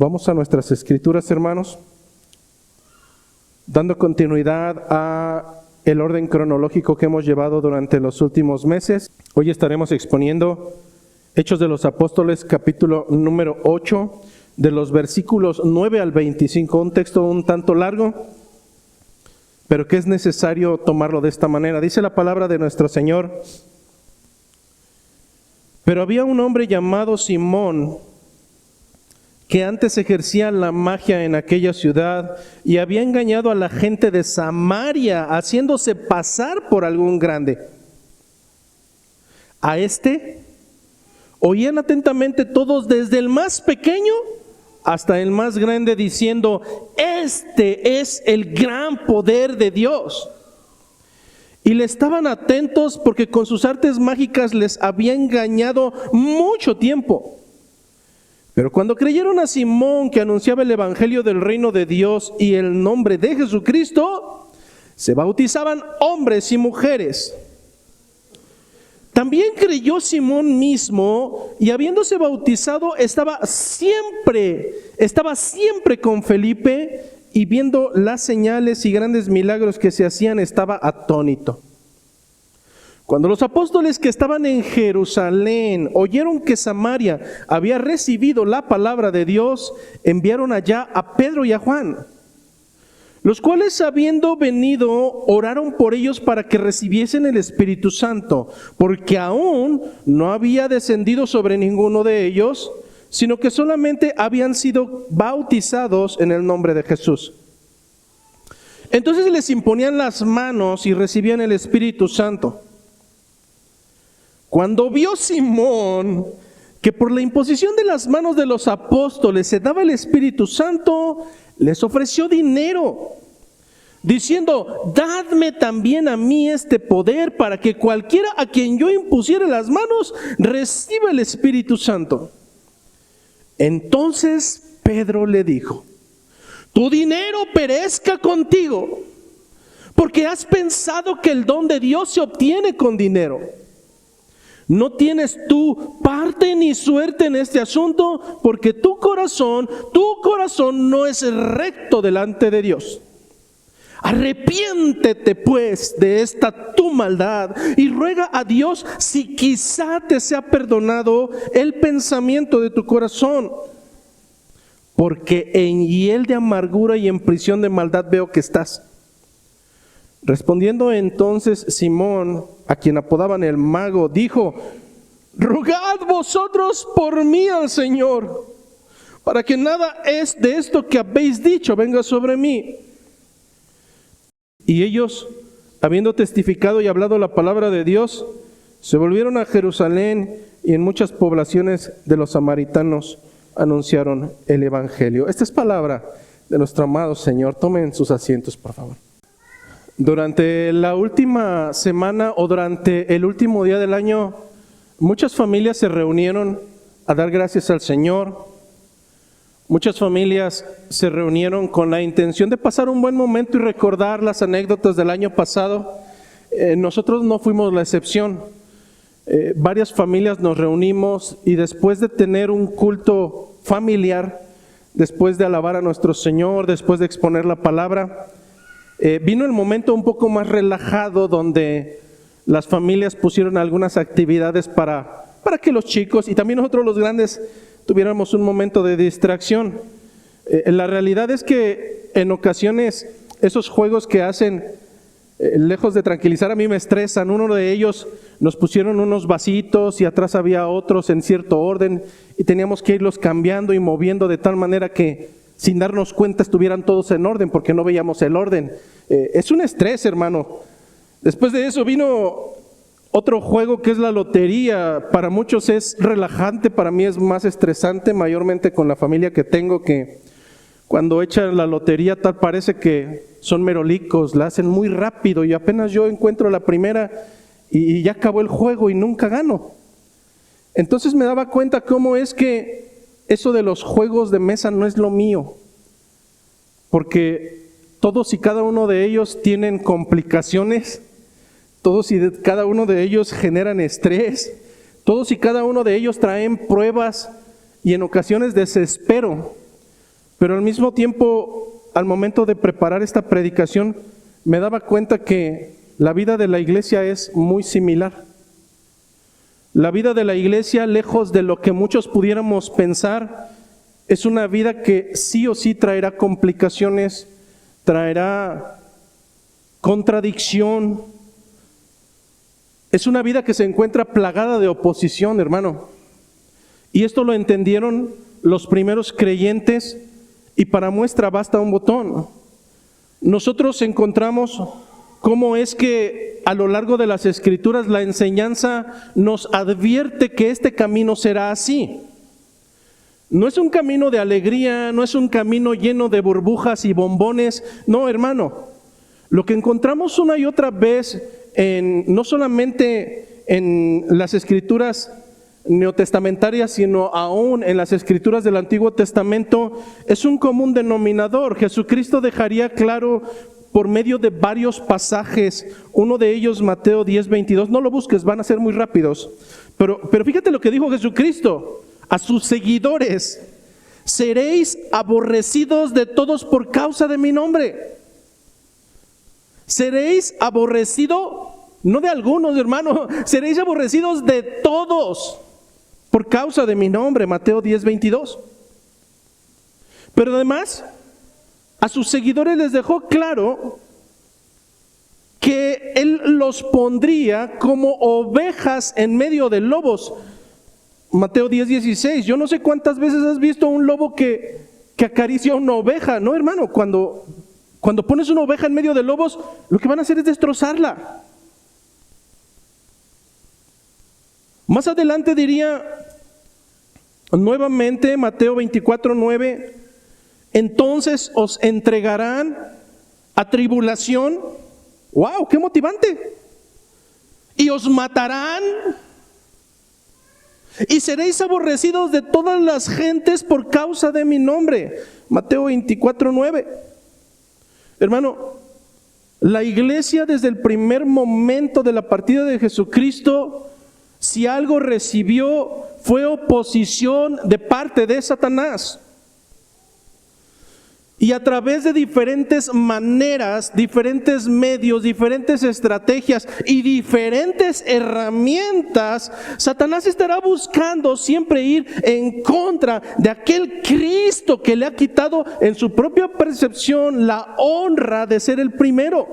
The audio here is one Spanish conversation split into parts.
Vamos a nuestras escrituras, hermanos, dando continuidad a el orden cronológico que hemos llevado durante los últimos meses. Hoy estaremos exponiendo Hechos de los Apóstoles, capítulo número 8, de los versículos 9 al 25, un texto un tanto largo, pero que es necesario tomarlo de esta manera. Dice la palabra de nuestro Señor: pero había un hombre llamado Simón, que antes ejercía la magia en aquella ciudad y había engañado a la gente de Samaria, haciéndose pasar por algún grande. A este oían atentamente todos, desde el más pequeño hasta el más grande, diciendo: este es el gran poder de Dios. Y le estaban atentos porque con sus artes mágicas les había engañado mucho tiempo. Pero cuando creyeron a Simón, que anunciaba el evangelio del reino de Dios y el nombre de Jesucristo, se bautizaban hombres y mujeres. También creyó Simón mismo, y habiéndose bautizado estaba siempre con Felipe, y viendo las señales y grandes milagros que se hacían, estaba atónito. Cuando los apóstoles que estaban en Jerusalén oyeron que Samaria había recibido la palabra de Dios, enviaron allá a Pedro y a Juan, los cuales, habiendo venido, oraron por ellos para que recibiesen el Espíritu Santo, porque aún no había descendido sobre ninguno de ellos, sino que solamente habían sido bautizados en el nombre de Jesús. Entonces les imponían las manos y recibían el Espíritu Santo. Cuando vio Simón que por la imposición de las manos de los apóstoles se daba el Espíritu Santo, les ofreció dinero, diciendo: dadme también a mí este poder, para que cualquiera a quien yo impusiere las manos reciba el Espíritu Santo. Entonces Pedro le dijo: tu dinero perezca contigo, porque has pensado que el don de Dios se obtiene con dinero. No tienes tú parte ni suerte en este asunto, porque tu corazón no es recto delante de Dios. Arrepiéntete pues de esta tu maldad y ruega a Dios si quizá te sea perdonado el pensamiento de tu corazón, porque en hiel de amargura y en prisión de maldad veo que estás. Respondiendo entonces Simón, a quien apodaban el mago, dijo: rogad vosotros por mí al Señor, para que nada es de esto que habéis dicho venga sobre mí. Y ellos, habiendo testificado y hablado la palabra de Dios, se volvieron a Jerusalén, y en muchas poblaciones de los samaritanos anunciaron el evangelio. Esta es palabra de nuestro amado Señor. Tomen sus asientos, por favor. Durante la última semana o durante el último día del año, muchas familias se reunieron a dar gracias al Señor. Muchas familias se reunieron con la intención de pasar un buen momento y recordar las anécdotas del año pasado. Nosotros no fuimos la excepción. Varias familias nos reunimos, y después de tener un culto familiar, después de alabar a nuestro Señor, después de exponer la palabra, vino el momento un poco más relajado, donde las familias pusieron algunas actividades para que los chicos y también nosotros los grandes tuviéramos un momento de distracción. La realidad es que en ocasiones esos juegos que hacen, lejos de tranquilizar, a mí me estresan. Uno de ellos nos pusieron unos vasitos y atrás había otros en cierto orden, y teníamos que irlos cambiando y moviendo de tal manera que sin darnos cuenta estuvieran todos en orden, porque no veíamos el orden. Es un estrés, hermano. Después de eso vino otro juego que es la lotería. Para muchos es relajante, para mí es más estresante, mayormente con la familia que tengo, que cuando echan la lotería tal parece que son merolicos, la hacen muy rápido y apenas yo encuentro la primera y ya acabó el juego y nunca gano. Entonces me daba cuenta cómo es que eso de los juegos de mesa no es lo mío, porque todos y cada uno de ellos tienen complicaciones, todos y cada uno de ellos generan estrés, todos y cada uno de ellos traen pruebas y en ocasiones desespero. Pero al mismo tiempo, al momento de preparar esta predicación, me daba cuenta que la vida de la iglesia es muy similar. La vida de la iglesia, lejos de lo que muchos pudiéramos pensar, es una vida que sí o sí traerá complicaciones, traerá contradicción. Es una vida que se encuentra plagada de oposición, hermano. Y esto lo entendieron los primeros creyentes, y para muestra basta un botón. Nosotros encontramos cómo es que a lo largo de las Escrituras la enseñanza nos advierte que este camino será así. No es un camino de alegría, no es un camino lleno de burbujas y bombones. No, hermano. Lo que encontramos una y otra vez, no solamente en las Escrituras neotestamentarias, sino aún en las Escrituras del Antiguo Testamento, es un común denominador. Jesucristo dejaría claro por medio de varios pasajes, uno de ellos Mateo 10:22, no lo busques, van a ser muy rápidos, pero fíjate lo que dijo Jesucristo a sus seguidores: seréis aborrecidos de todos por causa de mi nombre. Seréis aborrecidos, no de algunos, hermano, seréis aborrecidos de todos por causa de mi nombre, Mateo 10:22. Pero además, a sus seguidores les dejó claro que Él los pondría como ovejas en medio de lobos. Mateo 10:16. Yo no sé cuántas veces has visto un lobo que acaricia a una oveja, ¿no, hermano? Cuando pones una oveja en medio de lobos, lo que van a hacer es destrozarla. Más adelante diría nuevamente Mateo 24:9, entonces os entregarán a tribulación. ¡Wow! ¡Qué motivante! Y os matarán. Y seréis aborrecidos de todas las gentes por causa de mi nombre. Mateo 24:9. Hermano, la iglesia desde el primer momento de la partida de Jesucristo, si algo recibió, fue oposición de parte de Satanás. Y a través de diferentes maneras, diferentes medios, diferentes estrategias y diferentes herramientas, Satanás estará buscando siempre ir en contra de aquel Cristo que le ha quitado en su propia percepción la honra de ser el primero.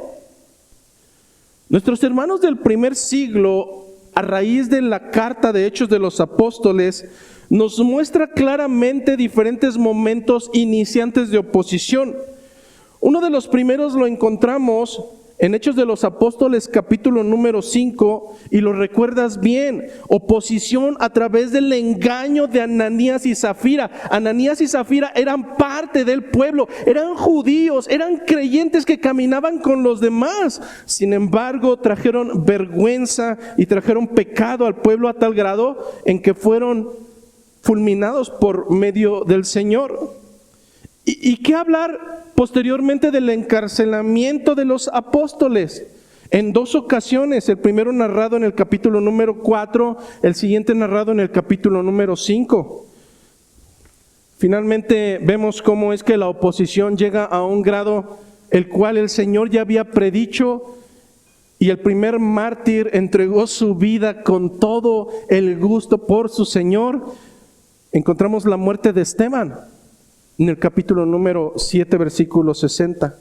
Nuestros hermanos del primer siglo, a raíz de la carta de Hechos de los Apóstoles, nos muestra claramente diferentes momentos iniciantes de oposición. Uno de los primeros lo encontramos en Hechos de los Apóstoles capítulo número 5, y lo recuerdas bien: oposición a través del engaño de Ananías y Zafira. Ananías y Zafira eran parte del pueblo, eran judíos, eran creyentes que caminaban con los demás. Sin embargo, trajeron vergüenza y trajeron pecado al pueblo a tal grado en que fueron fulminados por medio del Señor. ¿Y qué hablar posteriormente del encarcelamiento de los apóstoles? En dos ocasiones, el primero narrado en el capítulo número 4, el siguiente narrado en el capítulo número 5. Finalmente vemos cómo es que la oposición llega a un grado el cual el Señor ya había predicho, y el primer mártir entregó su vida con todo el gusto por su Señor. Encontramos la muerte de Esteban en el capítulo número 7, versículo 60.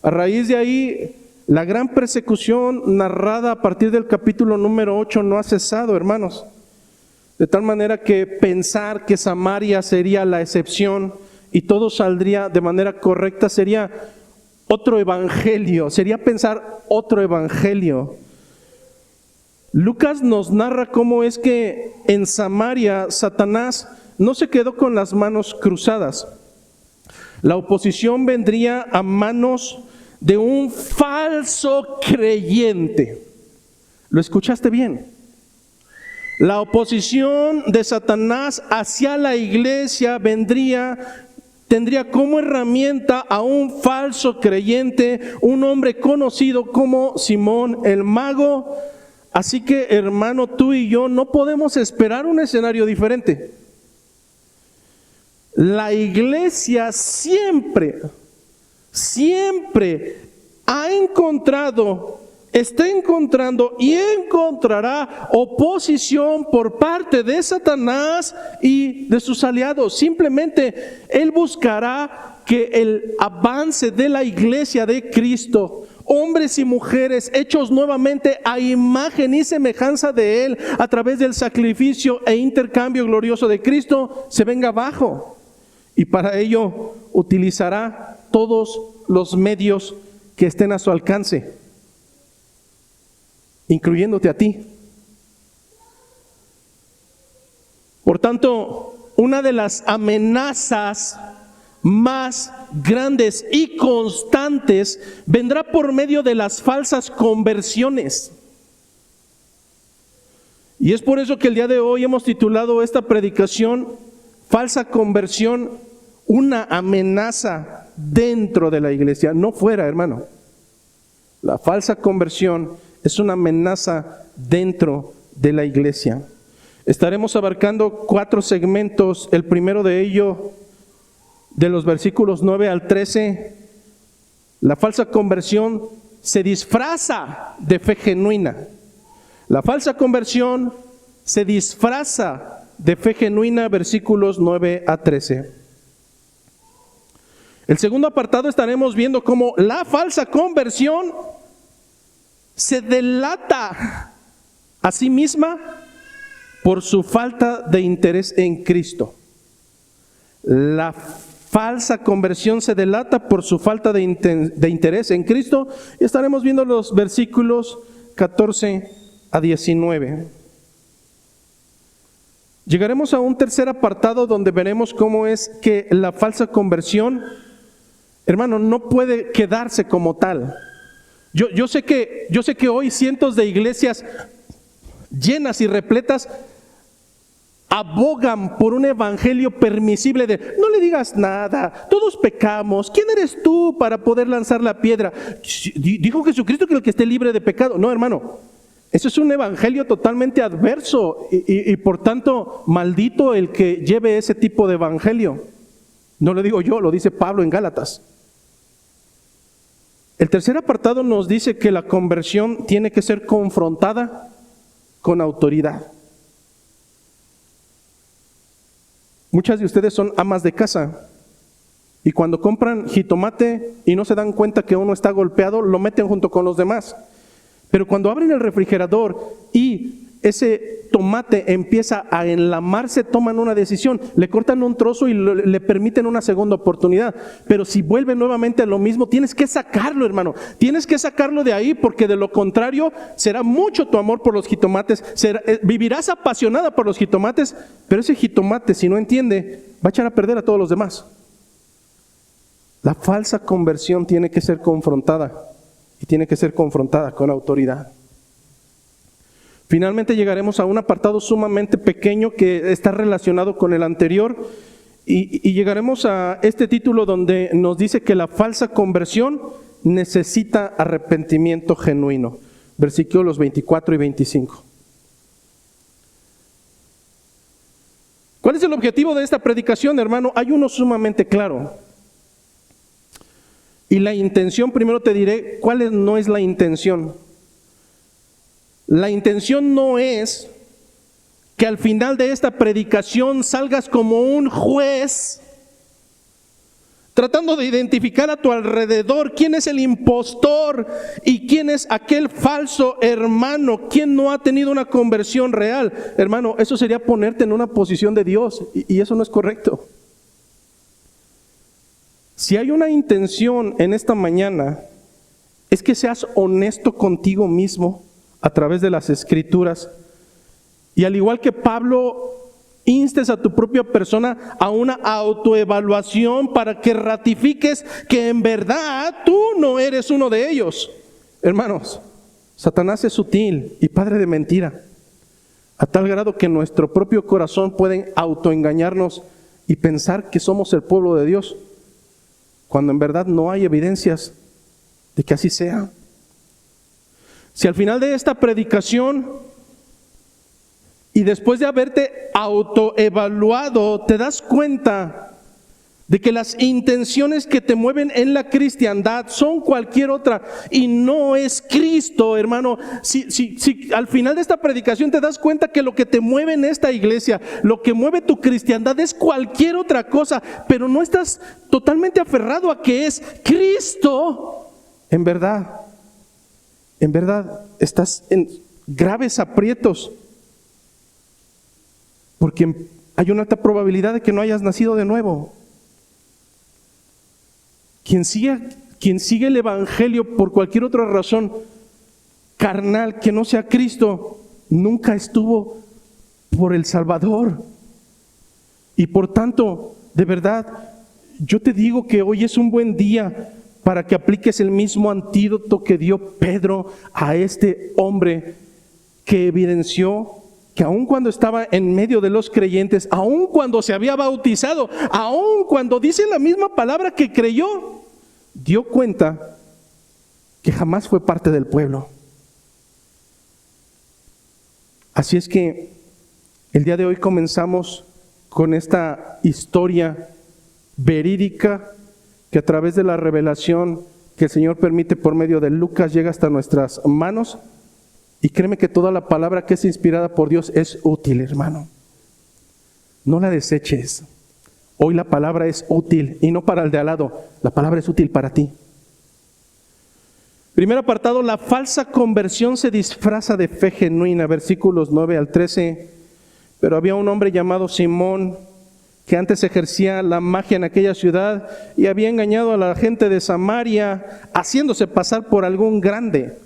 A raíz de ahí, la gran persecución narrada a partir del capítulo número 8 no ha cesado, hermanos. De tal manera que pensar que Samaria sería la excepción y todo saldría de manera correcta sería otro evangelio, sería pensar otro evangelio. Lucas nos narra cómo es que en Samaria Satanás no se quedó con las manos cruzadas. La oposición vendría a manos de un falso creyente. ¿Lo escuchaste bien? La oposición de Satanás hacia la iglesia tendría como herramienta a un falso creyente, un hombre conocido como Simón el Mago. Así que, hermano, tú y yo no podemos esperar un escenario diferente. La iglesia siempre ha encontrado, está encontrando y encontrará oposición por parte de Satanás y de sus aliados. Simplemente él buscará que el avance de la iglesia de Cristo, hombres y mujeres hechos nuevamente a imagen y semejanza de Él a través del sacrificio e intercambio glorioso de Cristo, se venga abajo. Y para ello utilizará todos los medios que estén a su alcance, incluyéndote a ti. Por tanto, una de las amenazas más grandes y constantes vendrá por medio de las falsas conversiones. Y es por eso que el día de hoy hemos titulado esta predicación Falsa conversión, una amenaza dentro de la iglesia, no fuera, hermano. La falsa conversión es una amenaza dentro de la iglesia. Estaremos abarcando 4 segmentos. El primero de ellos, de los versículos 9 al 13, la falsa conversión se disfraza de fe genuina. La falsa conversión se disfraza de fe genuina, versículos 9 a 13. El segundo apartado estaremos viendo cómo la falsa conversión se delata a sí misma por su falta de interés en Cristo. La falsa conversión se delata por su falta de interés en Cristo. Y estaremos viendo los versículos 14 a 19. Llegaremos a un tercer apartado donde veremos cómo es que la falsa conversión, hermano, no puede quedarse como tal. Yo sé que hoy cientos de iglesias llenas y repletas abogan por un evangelio permisible de no le digas nada, todos pecamos, ¿quién eres tú para poder lanzar la piedra? Dijo Jesucristo que el que esté libre de pecado. No, hermano, eso es un evangelio totalmente adverso y por tanto maldito el que lleve ese tipo de evangelio. No lo digo yo, lo dice Pablo en Gálatas. El tercer apartado nos dice que la conversión tiene que ser confrontada con autoridad. Muchas de ustedes son amas de casa y cuando compran jitomate y no se dan cuenta que uno está golpeado, lo meten junto con los demás. Pero cuando abren el refrigerador y ese tomate empieza a enlamarse, toman una decisión, le cortan un trozo y le permiten una segunda oportunidad. Pero si vuelve nuevamente a lo mismo, tienes que sacarlo, hermano. Tienes que sacarlo de ahí, porque de lo contrario será mucho tu amor por los jitomates, vivirás apasionada por los jitomates, pero ese jitomate, si no entiende, va a echar a perder a todos los demás. La falsa conversión tiene que ser confrontada y tiene que ser confrontada con autoridad. Finalmente llegaremos a un apartado sumamente pequeño que está relacionado con el anterior y llegaremos a este título donde nos dice que la falsa conversión necesita arrepentimiento genuino. Versículos 24 y 25. ¿Cuál es el objetivo de esta predicación, hermano? Hay uno sumamente claro. Y la intención, primero te diré cuál no es la intención. La intención no es que al final de esta predicación salgas como un juez tratando de identificar a tu alrededor quién es el impostor y quién es aquel falso hermano, quién no ha tenido una conversión real. Hermano, eso sería ponerte en una posición de Dios y eso no es correcto. Si hay una intención en esta mañana, es que seas honesto contigo mismo a través de las Escrituras, y al igual que Pablo, instes a tu propia persona a una autoevaluación para que ratifiques que en verdad tú no eres uno de ellos. Hermanos, Satanás es sutil y padre de mentira, a tal grado que nuestro propio corazón puede autoengañarnos y pensar que somos el pueblo de Dios, cuando en verdad no hay evidencias de que así sea. Si al final de esta predicación y después de haberte autoevaluado te das cuenta de que las intenciones que te mueven en la cristiandad son cualquier otra y no es Cristo, hermano. Si al final de esta predicación te das cuenta que lo que te mueve en esta iglesia, lo que mueve tu cristiandad es cualquier otra cosa, pero no estás totalmente aferrado a que es Cristo, en verdad estás en graves aprietos, porque hay una alta probabilidad de que no hayas nacido de nuevo. Quien sigue el evangelio por cualquier otra razón carnal que no sea Cristo, nunca estuvo por el Salvador. Y por tanto, de verdad, yo te digo que hoy es un buen día para que apliques el mismo antídoto que dio Pedro a este hombre que evidenció que aun cuando estaba en medio de los creyentes, aun cuando se había bautizado, aun cuando dice la misma palabra que creyó, dio cuenta que jamás fue parte del pueblo. Así es que el día de hoy comenzamos con esta historia verídica que a través de la revelación que el Señor permite por medio de Lucas llega hasta nuestras manos. Y créeme que toda la palabra que es inspirada por Dios es útil, hermano. No la deseches. Hoy la palabra es útil y no para el de al lado. La palabra es útil para ti. Primer apartado, la falsa conversión se disfraza de fe genuina. Versículos 9 al 13. Pero había un hombre llamado Simón que antes ejercía la magia en aquella ciudad y había engañado a la gente de Samaria haciéndose pasar por algún grande.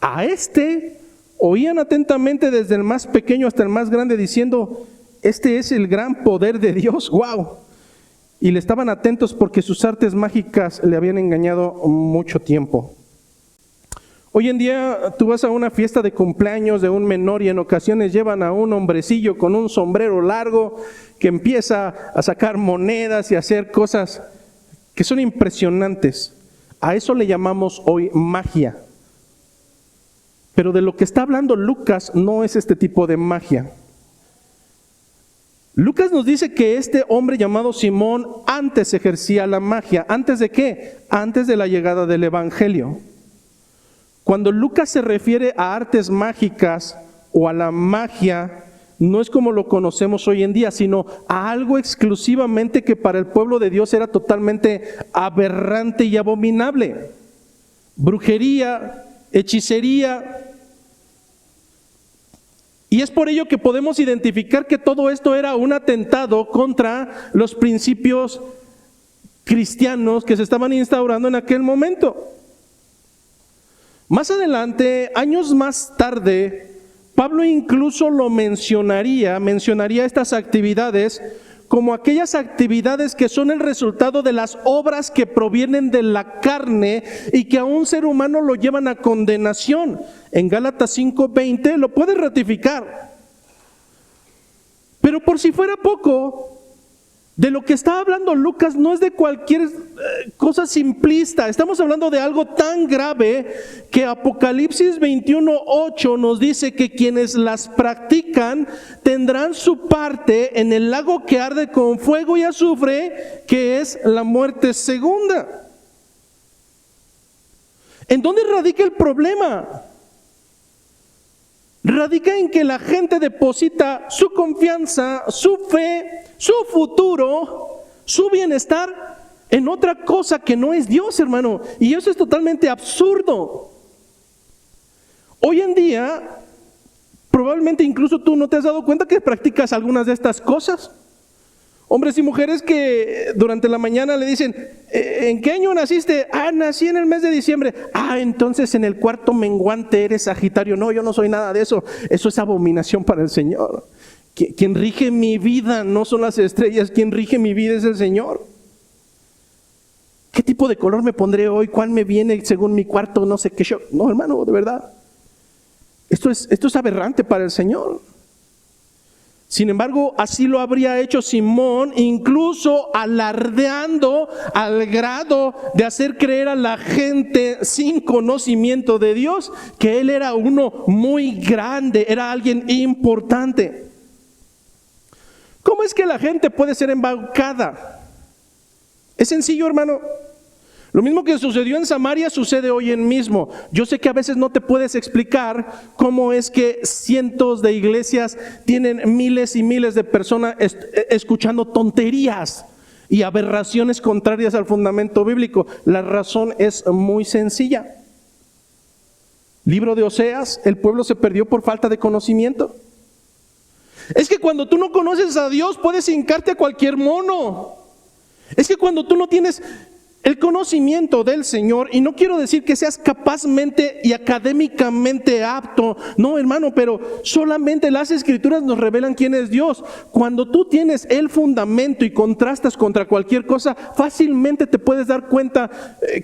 A este oían atentamente desde el más pequeño hasta el más grande diciendo: este es el gran poder de Dios. ¡Wow! Y le estaban atentos porque sus artes mágicas le habían engañado mucho tiempo. Hoy en día tú vas a una fiesta de cumpleaños de un menor y en ocasiones llevan a un hombrecillo con un sombrero largo que empieza a sacar monedas y a hacer cosas que son impresionantes. A eso le llamamos hoy magia. Pero de lo que está hablando Lucas no es este tipo de magia. Lucas nos dice que este hombre llamado Simón antes ejercía la magia. ¿Antes de qué? Antes de la llegada del evangelio. Cuando Lucas se refiere a artes mágicas o a la magia, no es como lo conocemos hoy en día, sino a algo exclusivamente que para el pueblo de Dios era totalmente aberrante y abominable. Brujería, hechicería. Y es por ello que podemos identificar que todo esto era un atentado contra los principios cristianos que se estaban instaurando en aquel momento. Más adelante, años más tarde, Pablo incluso lo mencionaría estas actividades como aquellas actividades que son el resultado de las obras que provienen de la carne y que a un ser humano lo llevan a condenación. En Gálatas 5:20 lo puedes ratificar. Pero por si fuera poco, de lo que está hablando Lucas no es de cualquier cosa simplista. Estamos hablando de algo tan grave que Apocalipsis 21:8 nos dice que quienes las practican tendrán su parte en el lago que arde con fuego y azufre, que es la muerte segunda. ¿En dónde radica el problema? Radica en que la gente deposita su confianza, su fe, su futuro, su bienestar en otra cosa que no es Dios, hermano. Y eso es totalmente absurdo. Hoy en día, probablemente incluso tú no te has dado cuenta que practicas algunas de estas cosas. Hombres y mujeres que durante la mañana le dicen: ¿en qué año naciste? Nací en el mes de diciembre. Entonces en el cuarto menguante eres Sagitario. No, yo no soy nada de eso. Eso es abominación para el Señor. Quien rige mi vida no son las estrellas, quien rige mi vida es el Señor. ¿Qué tipo de color me pondré hoy? ¿Cuál me viene según mi cuarto? No sé qué show. No, hermano, de verdad. Esto es aberrante para el Señor. Sin embargo, así lo habría hecho Simón, incluso alardeando al grado de hacer creer a la gente sin conocimiento de Dios que él era uno muy grande, era alguien importante. ¿Cómo es que la gente puede ser embaucada? Es sencillo, hermano. Lo mismo que sucedió en Samaria sucede hoy en mismo. Yo sé que a veces no te puedes explicar cómo es que cientos de iglesias tienen miles y miles de personas escuchando tonterías y aberraciones contrarias al fundamento bíblico. La razón es muy sencilla. Libro de Oseas, el pueblo se perdió por falta de conocimiento. Es que cuando tú no conoces a Dios puedes hincarte a cualquier mono. Es que cuando tú no tienes el conocimiento del Señor, y no quiero decir que seas capazmente y académicamente apto, no, hermano, pero solamente las Escrituras nos revelan quién es Dios. Cuando tú tienes el fundamento y contrastas contra cualquier cosa, fácilmente te puedes dar cuenta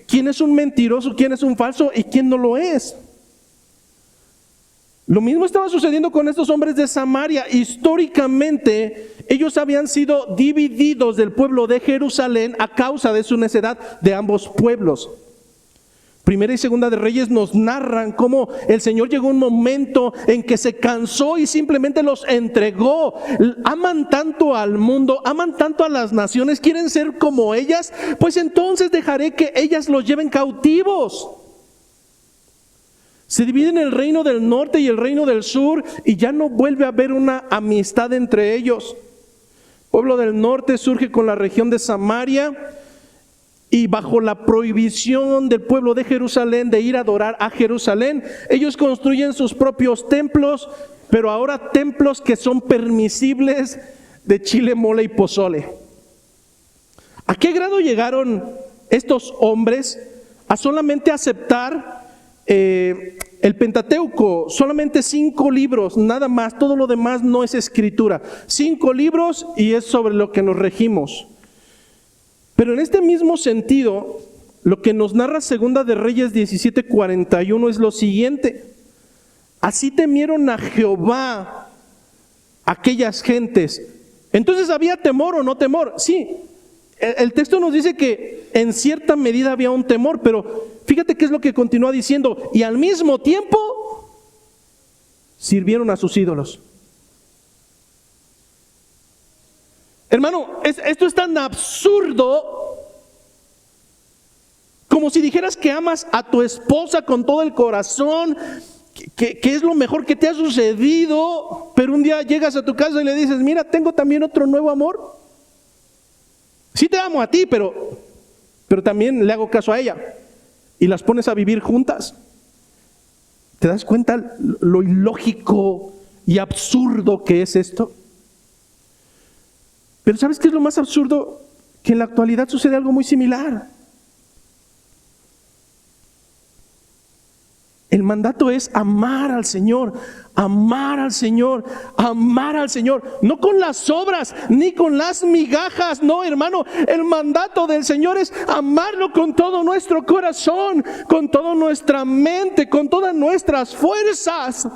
quién es un mentiroso, quién es un falso y quién no lo es. Lo mismo estaba sucediendo con estos hombres de Samaria. Históricamente, ellos habían sido divididos del pueblo de Jerusalén a causa de su necedad de ambos pueblos. Primera y Segunda de Reyes nos narran cómo el Señor llegó a un momento en que se cansó y simplemente los entregó. Aman tanto al mundo, aman tanto a las naciones, quieren ser como ellas, pues entonces dejaré que ellas los lleven cautivos. Se dividen el reino del norte y el reino del sur y ya no vuelve a haber una amistad entre ellos. El pueblo del norte surge con la región de Samaria y bajo la prohibición del pueblo de Jerusalén de ir a adorar a Jerusalén, ellos construyen sus propios templos, pero ahora templos que son permisibles de chile, mole y pozole. ¿A qué grado llegaron estos hombres a solamente aceptar el Pentateuco? Solamente 5 libros, nada más, todo lo demás no es escritura. 5 libros y es sobre lo que nos regimos. Pero en este mismo sentido, lo que nos narra Segunda de Reyes 17:41 es lo siguiente: así temieron a Jehová aquellas gentes. Entonces, ¿había temor o no temor? Sí. El texto nos dice que en cierta medida había un temor, pero fíjate qué es lo que continúa diciendo: y al mismo tiempo sirvieron a sus ídolos. Hermano, esto es tan absurdo como si dijeras que amas a tu esposa con todo el corazón, que es lo mejor que te ha sucedido, pero un día llegas a tu casa y le dices: mira, tengo también otro nuevo amor. Sí te amo a ti, pero también le hago caso a ella. Y las pones a vivir juntas. ¿Te das cuenta lo ilógico y absurdo que es esto? Pero ¿sabes qué es lo más absurdo? Que en la actualidad sucede algo muy similar. El mandato es amar al Señor, amar al Señor, amar al Señor, no con las obras ni con las migajas, no, hermano. El mandato del Señor es amarlo con todo nuestro corazón, con toda nuestra mente, con todas nuestras fuerzas.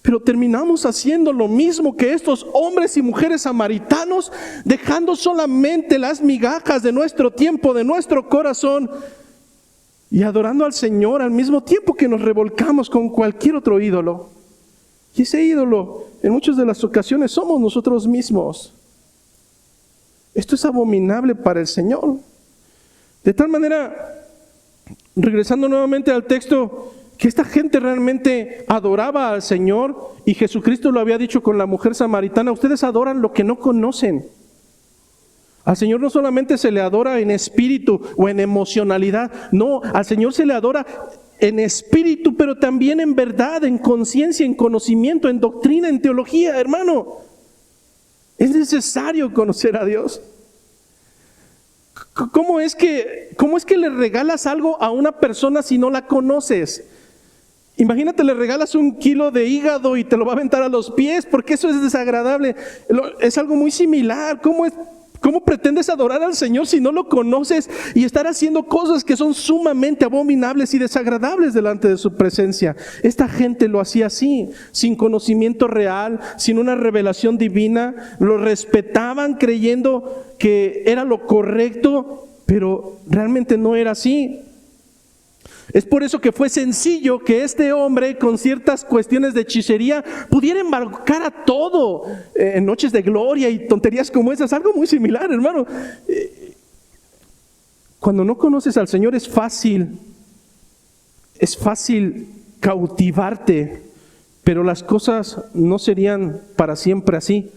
Pero terminamos haciendo lo mismo que estos hombres y mujeres samaritanos, dejando solamente las migajas de nuestro tiempo, de nuestro corazón, y adorando al Señor al mismo tiempo que nos revolcamos con cualquier otro ídolo. Y ese ídolo en muchas de las ocasiones somos nosotros mismos. Esto es abominable para el Señor. De tal manera, regresando nuevamente al texto, que esta gente realmente adoraba al Señor, y Jesucristo lo había dicho con la mujer samaritana: ustedes adoran lo que no conocen. Al Señor no solamente se le adora en espíritu o en emocionalidad, no, al Señor se le adora en espíritu, pero también en verdad, en conciencia, en conocimiento, en doctrina, en teología, hermano. Es necesario conocer a Dios. ¿Cómo es que le regalas algo a una persona si no la conoces? Imagínate, le regalas 1 kilo de hígado y te lo va a aventar a los pies, porque eso es desagradable. Es algo muy similar. ¿Cómo pretendes adorar al Señor si no lo conoces y estar haciendo cosas que son sumamente abominables y desagradables delante de su presencia? Esta gente lo hacía así, sin conocimiento real, sin una revelación divina. Lo respetaban creyendo que era lo correcto, pero realmente no era así. Es por eso que fue sencillo que este hombre, con ciertas cuestiones de hechicería, pudiera embarcar a todo en noches de gloria y tonterías como esas. Algo muy similar, hermano. Cuando no conoces al Señor es fácil cautivarte, pero las cosas no serían para siempre así.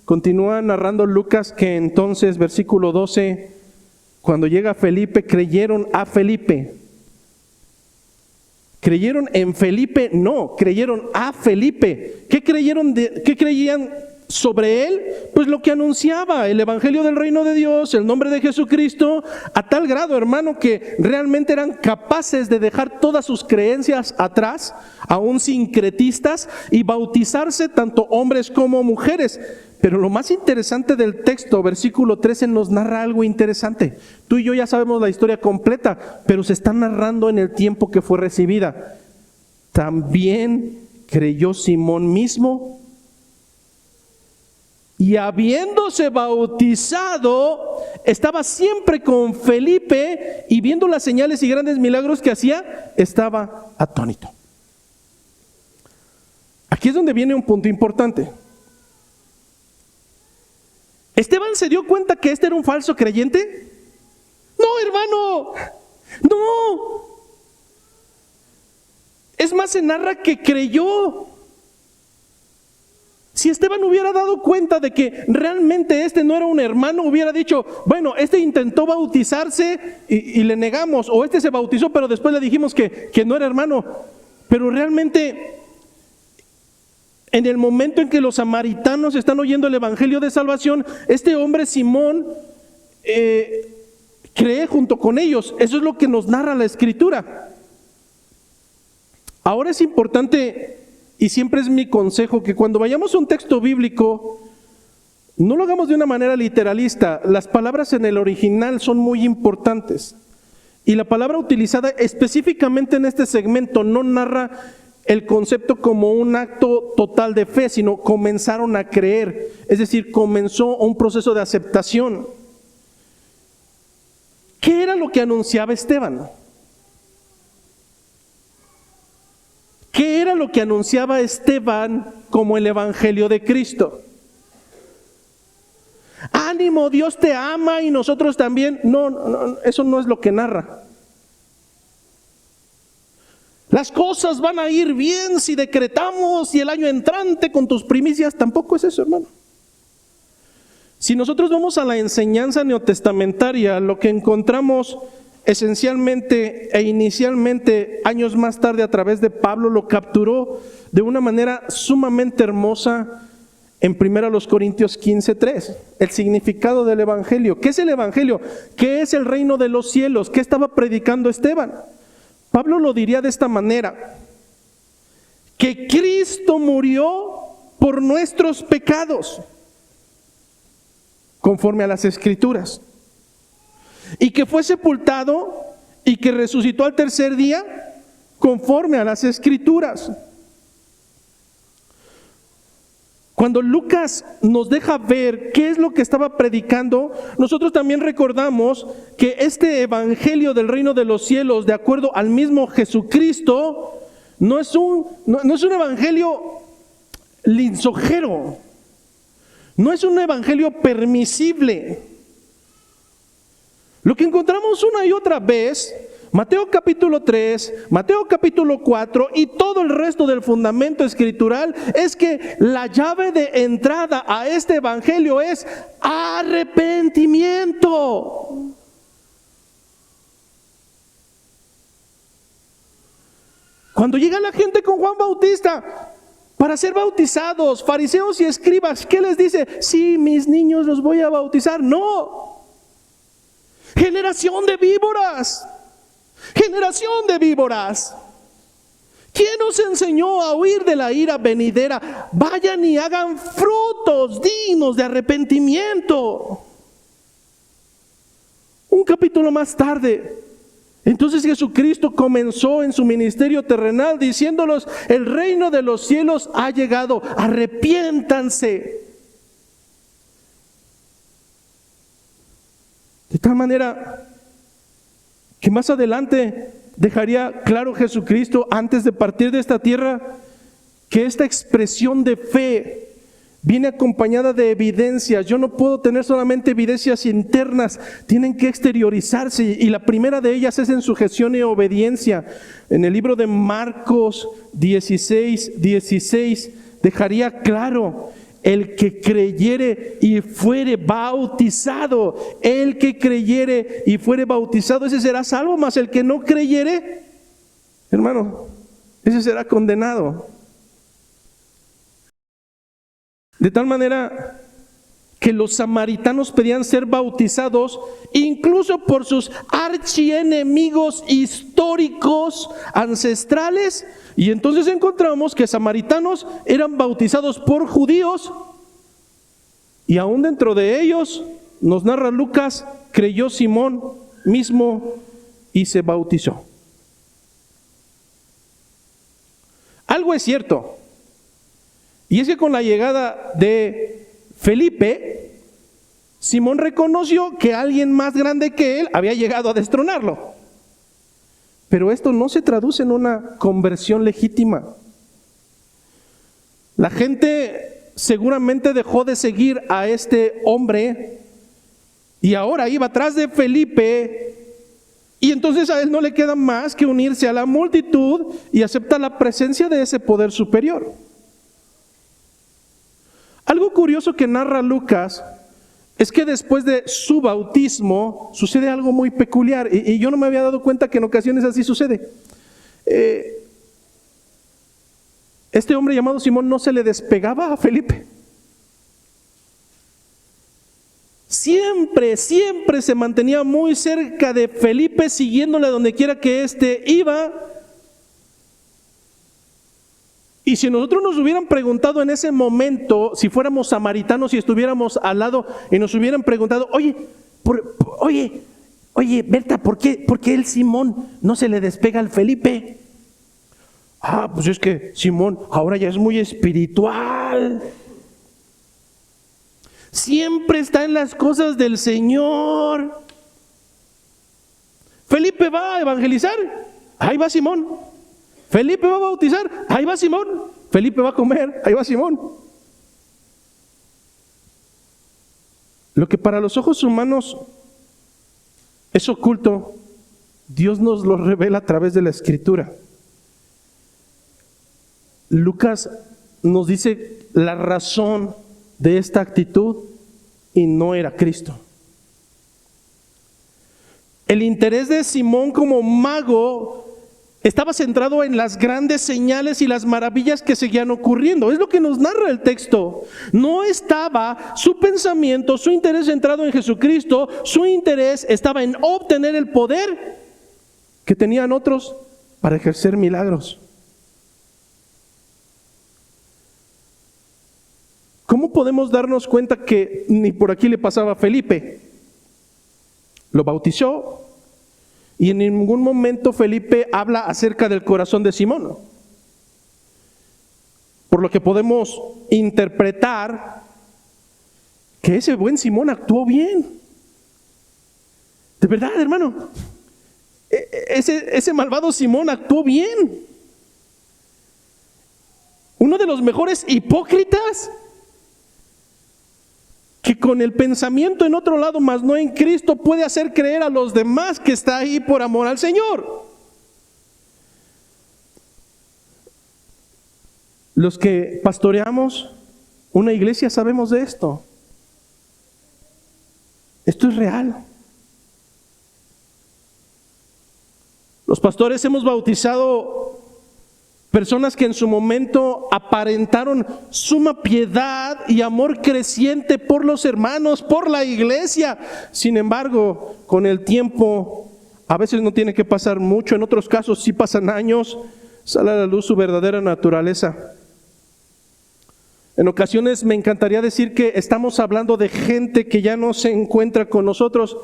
Continúa narrando Lucas que entonces, versículo 12, cuando llega Felipe, creyeron a Felipe. ¿Creyeron en Felipe? No, creyeron a Felipe. ¿Qué creían sobre él? Pues lo que anunciaba, el evangelio del reino de Dios, el nombre de Jesucristo, a tal grado, hermano, que realmente eran capaces de dejar todas sus creencias atrás, aún sincretistas, y bautizarse tanto hombres como mujeres. Pero lo más interesante del texto, versículo 13, nos narra algo interesante. Tú y yo ya sabemos la historia completa, pero se está narrando en el tiempo que fue recibida. También creyó Simón mismo, y habiéndose bautizado, estaba siempre con Felipe, y viendo las señales y grandes milagros que hacía, estaba atónito. Aquí es donde viene un punto importante. ¿Esteban se dio cuenta que este era un falso creyente? No, hermano, no. Es más, se narra que creyó. Si Esteban hubiera dado cuenta de que realmente este no era un hermano, hubiera dicho, bueno, este intentó bautizarse y le negamos, o este se bautizó pero después le dijimos que no era hermano. Pero realmente, en el momento en que los samaritanos están oyendo el evangelio de salvación, este hombre Simón cree junto con ellos. Eso es lo que nos narra la Escritura. Ahora es importante, y siempre es mi consejo, que cuando vayamos a un texto bíblico, no lo hagamos de una manera literalista. Las palabras en el original son muy importantes. Y la palabra utilizada específicamente en este segmento no narra el concepto como un acto total de fe, sino comenzaron a creer. Es decir, comenzó un proceso de aceptación. ¿Qué era lo que anunciaba Esteban? ¿Qué era lo que anunciaba Esteban como el evangelio de Cristo? Ánimo, Dios te ama y nosotros también. No, eso no es lo que narra. Las cosas van a ir bien si decretamos y el año entrante con tus primicias. Tampoco es eso, hermano. Si nosotros vamos a la enseñanza neotestamentaria, lo que encontramos esencialmente e inicialmente años más tarde a través de Pablo lo capturó de una manera sumamente hermosa en 1 Corintios 15:3, el significado del evangelio. ¿Qué es el evangelio? ¿Qué es el reino de los cielos? ¿Qué estaba predicando Esteban? Pablo lo diría de esta manera: que Cristo murió por nuestros pecados, conforme a las Escrituras, y que fue sepultado y que resucitó al tercer día, conforme a las Escrituras. Cuando Lucas nos deja ver qué es lo que estaba predicando, nosotros también recordamos que este evangelio del reino de los cielos, de acuerdo al mismo Jesucristo, no es un evangelio lisonjero, no es un evangelio permisible. Lo que encontramos una y otra vez, Mateo capítulo 3, Mateo capítulo 4 y todo el resto del fundamento escritural, es que la llave de entrada a este evangelio es arrepentimiento. Cuando llega la gente con Juan Bautista para ser bautizados, fariseos y escribas, ¿qué les dice? Sí, mis niños los voy a bautizar. No. Generación de víboras. Generación de víboras. ¿Quién nos enseñó a huir de la ira venidera? Vayan y hagan frutos dignos de arrepentimiento. Un capítulo más tarde, entonces Jesucristo comenzó en su ministerio terrenal diciéndolos: el reino de los cielos ha llegado, arrepiéntanse. De tal manera que más adelante dejaría claro Jesucristo, antes de partir de esta tierra, que esta expresión de fe viene acompañada de evidencias. Yo no puedo tener solamente evidencias internas, tienen que exteriorizarse. Y la primera de ellas es en sujeción y obediencia. En el libro de Marcos 16:16 dejaría claro: el que creyere y fuere bautizado, el que creyere y fuere bautizado, ese será salvo, mas el que no creyere, hermano, ese será condenado. De tal manera que los samaritanos pedían ser bautizados incluso por sus archienemigos históricos, ancestrales. Y entonces encontramos que samaritanos eran bautizados por judíos, y aún dentro de ellos, nos narra Lucas, creyó Simón mismo y se bautizó. Algo es cierto, y es que con la llegada de Felipe, Simón reconoció que alguien más grande que él había llegado a destronarlo. Pero esto no se traduce en una conversión legítima. La gente seguramente dejó de seguir a este hombre y ahora iba atrás de Felipe, y entonces a él no le queda más que unirse a la multitud y aceptar la presencia de ese poder superior. Algo curioso que narra Lucas es que después de su bautismo sucede algo muy peculiar, y yo no me había dado cuenta que en ocasiones así sucede. Este hombre llamado Simón no se le despegaba a Felipe. Siempre se mantenía muy cerca de Felipe, siguiéndole a donde quiera que éste iba. Y si nosotros nos hubieran preguntado en ese momento, si fuéramos samaritanos y estuviéramos al lado y nos hubieran preguntado: oye, Berta, ¿por qué el Simón no se le despega al Felipe? Pues es que Simón ahora ya es muy espiritual. Siempre está en las cosas del Señor. Felipe va a evangelizar, ahí va Simón. Felipe va a bautizar, ahí va Simón. Felipe va a comer, ahí va Simón. Lo que para los ojos humanos es oculto, Dios nos lo revela a través de la Escritura. Lucas nos dice la razón de esta actitud, y no era Cristo. El interés de Simón como mago estaba centrado en las grandes señales y las maravillas que seguían ocurriendo. Es lo que nos narra el texto. No estaba su pensamiento, su interés centrado en Jesucristo. Su interés estaba en obtener el poder que tenían otros para ejercer milagros. ¿Cómo podemos darnos cuenta que ni por aquí le pasaba a Felipe? Lo bautizó, y en ningún momento Felipe habla acerca del corazón de Simón. Por lo que podemos interpretar que ese buen Simón actuó bien. De verdad, hermano, ese malvado Simón actuó bien. Uno de los mejores hipócritas, que con el pensamiento en otro lado, mas no en Cristo, puede hacer creer a los demás que está ahí por amor al Señor. Los que pastoreamos una iglesia sabemos de esto. Esto es real. Los pastores hemos bautizado personas que en su momento aparentaron suma piedad y amor creciente por los hermanos, por la iglesia. Sin embargo, con el tiempo, a veces no tiene que pasar mucho, en otros casos sí pasan años, sale a la luz su verdadera naturaleza. En ocasiones me encantaría decir que estamos hablando de gente que ya no se encuentra con nosotros,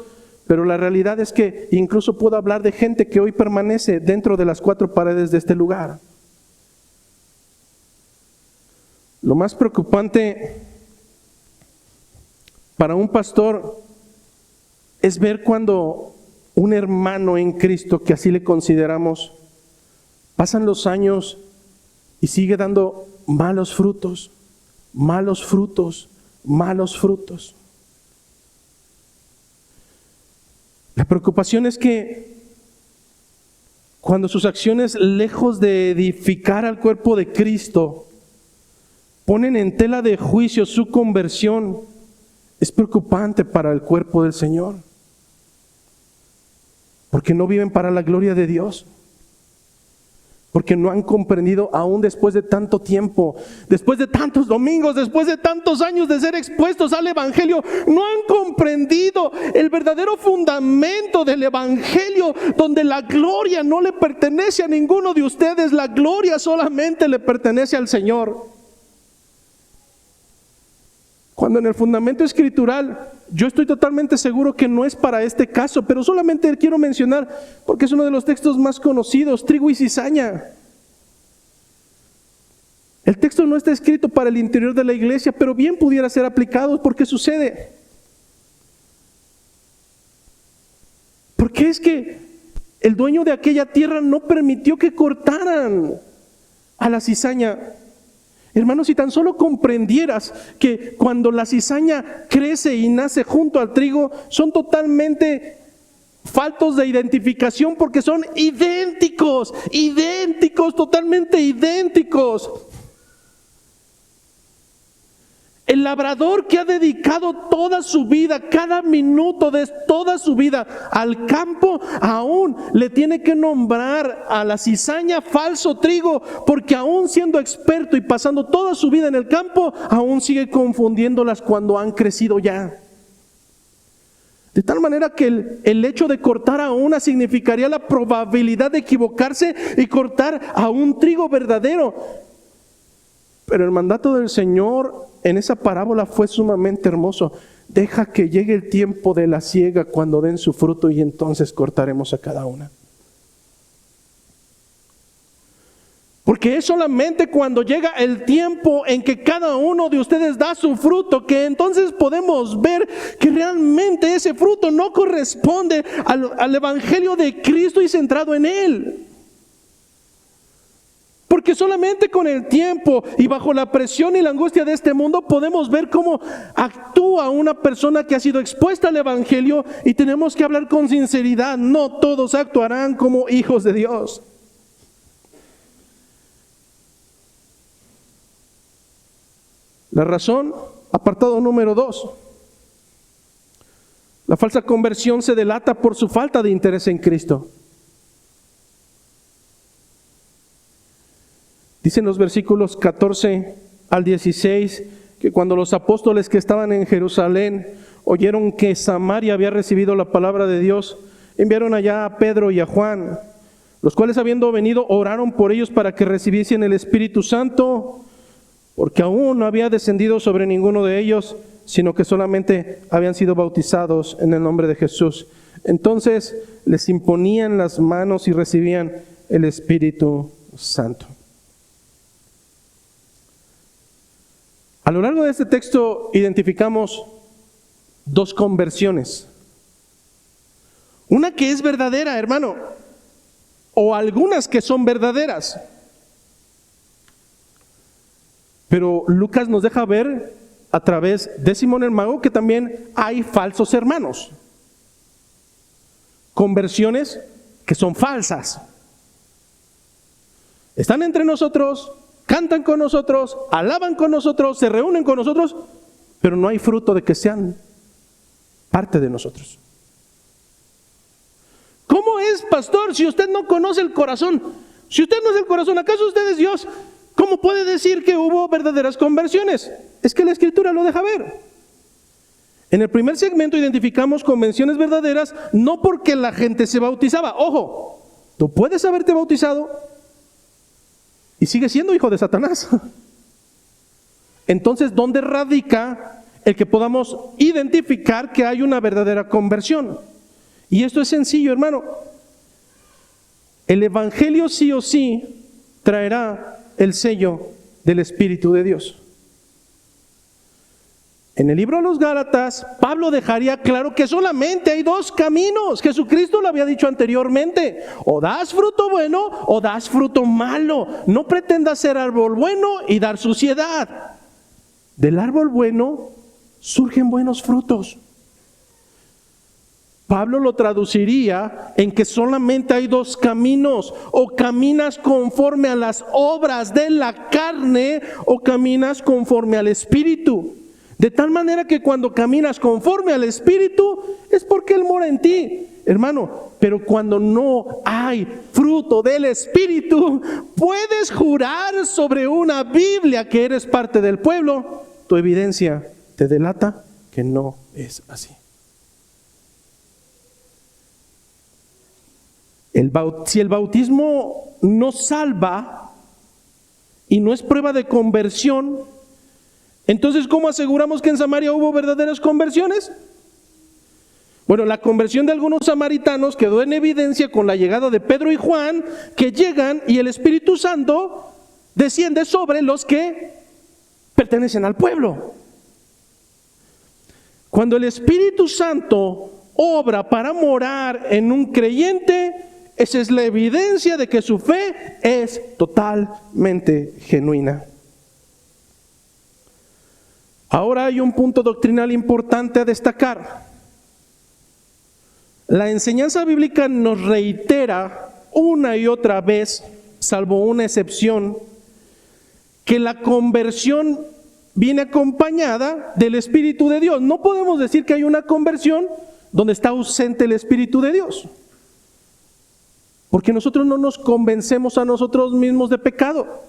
pero la realidad es que incluso puedo hablar de gente que hoy permanece dentro de las cuatro paredes de este lugar. Lo más preocupante para un pastor es ver cuando un hermano en Cristo, que así le consideramos, pasan los años y sigue dando malos frutos. malos frutos, malos frutos. La preocupación es que cuando sus acciones, lejos de edificar al cuerpo de Cristo, ponen en tela de juicio su conversión, es preocupante para el cuerpo del Señor. Porque no viven para la gloria de Dios. Porque no han comprendido, aún después de tanto tiempo, después de tantos domingos, después de tantos años de ser expuestos al Evangelio, no han comprendido el verdadero fundamento del Evangelio, donde la gloria no le pertenece a ninguno de ustedes, la gloria solamente le pertenece al Señor. Cuando en el fundamento escritural, yo estoy totalmente seguro que no es para este caso, pero solamente quiero mencionar, porque es uno de los textos más conocidos, trigo y cizaña. El texto no está escrito para el interior de la iglesia, pero bien pudiera ser aplicado, porque sucede. Porque es que el dueño de aquella tierra no permitió que cortaran a la cizaña. Hermanos, si tan solo comprendieras que cuando la cizaña crece y nace junto al trigo, son totalmente faltos de identificación, porque son idénticos, totalmente idénticos. El labrador que ha dedicado toda su vida, cada minuto de toda su vida al campo, aún le tiene que nombrar a la cizaña falso trigo, porque aún siendo experto y pasando toda su vida en el campo, aún sigue confundiéndolas cuando han crecido ya. De tal manera que el hecho de cortar a una significaría la probabilidad de equivocarse y cortar a un trigo verdadero. Pero el mandato del Señor en esa parábola fue sumamente hermoso. Deja que llegue el tiempo de la siega cuando den su fruto, y entonces cortaremos a cada una. Porque es solamente cuando llega el tiempo en que cada uno de ustedes da su fruto, que entonces podemos ver que realmente ese fruto no corresponde al Evangelio de Cristo y centrado en Él. Porque solamente con el tiempo y bajo la presión y la angustia de este mundo podemos ver cómo actúa una persona que ha sido expuesta al Evangelio, y tenemos que hablar con sinceridad. No todos actuarán como hijos de Dios. La razón, apartado número 2. La falsa conversión se delata por su falta de interés en Cristo. Dicen los versículos 14 al 16 que cuando los apóstoles que estaban en Jerusalén oyeron que Samaria había recibido la palabra de Dios, enviaron allá a Pedro y a Juan, los cuales, habiendo venido, oraron por ellos para que recibiesen el Espíritu Santo, porque aún no había descendido sobre ninguno de ellos, sino que solamente habían sido bautizados en el nombre de Jesús. Entonces les imponían las manos y recibían el Espíritu Santo. A lo largo de este texto identificamos dos conversiones. Una que es verdadera, hermano, o algunas que son verdaderas. Pero Lucas nos deja ver a través de Simón el Mago que también hay falsos hermanos. Conversiones que son falsas. Están entre nosotros, cantan con nosotros, alaban con nosotros, se reúnen con nosotros, pero no hay fruto de que sean parte de nosotros. ¿Cómo es, pastor, si usted no conoce el corazón? Si usted no es el corazón, ¿acaso usted es Dios? ¿Cómo puede decir que hubo verdaderas conversiones? Es que la Escritura lo deja ver. En el primer segmento identificamos conversiones verdaderas, no porque la gente se bautizaba. Ojo, tú puedes haberte bautizado y sigues siendo hijo de Satanás. Entonces, ¿dónde radica el que podamos identificar que hay una verdadera conversión? Y esto es sencillo, hermano. El Evangelio sí o sí traerá el sello del Espíritu de Dios. En el libro de los Gálatas, Pablo dejaría claro que solamente hay dos caminos. Jesucristo lo había dicho anteriormente: o das fruto bueno o das fruto malo. No pretendas ser árbol bueno y dar suciedad. Del árbol bueno surgen buenos frutos. Pablo lo traduciría en que solamente hay dos caminos: o caminas conforme a las obras de la carne, o caminas conforme al Espíritu. De tal manera que cuando caminas conforme al Espíritu es porque Él mora en ti, hermano. Pero cuando no hay fruto del Espíritu, puedes jurar sobre una Biblia que eres parte del pueblo. Tu evidencia te delata que no es así. Si el bautismo no salva y no es prueba de conversión, entonces ¿cómo aseguramos que en Samaria hubo verdaderas conversiones? Bueno, la conversión de algunos samaritanos quedó en evidencia con la llegada de Pedro y Juan, que llegan y el Espíritu Santo desciende sobre los que pertenecen al pueblo. Cuando el Espíritu Santo obra para morar en un creyente, esa es la evidencia de que su fe es totalmente genuina. Ahora hay un punto doctrinal importante a destacar. La enseñanza bíblica nos reitera una y otra vez, salvo una excepción, que la conversión viene acompañada del Espíritu de Dios. No podemos decir que hay una conversión donde está ausente el Espíritu de Dios, porque nosotros no nos convencemos a nosotros mismos de pecado.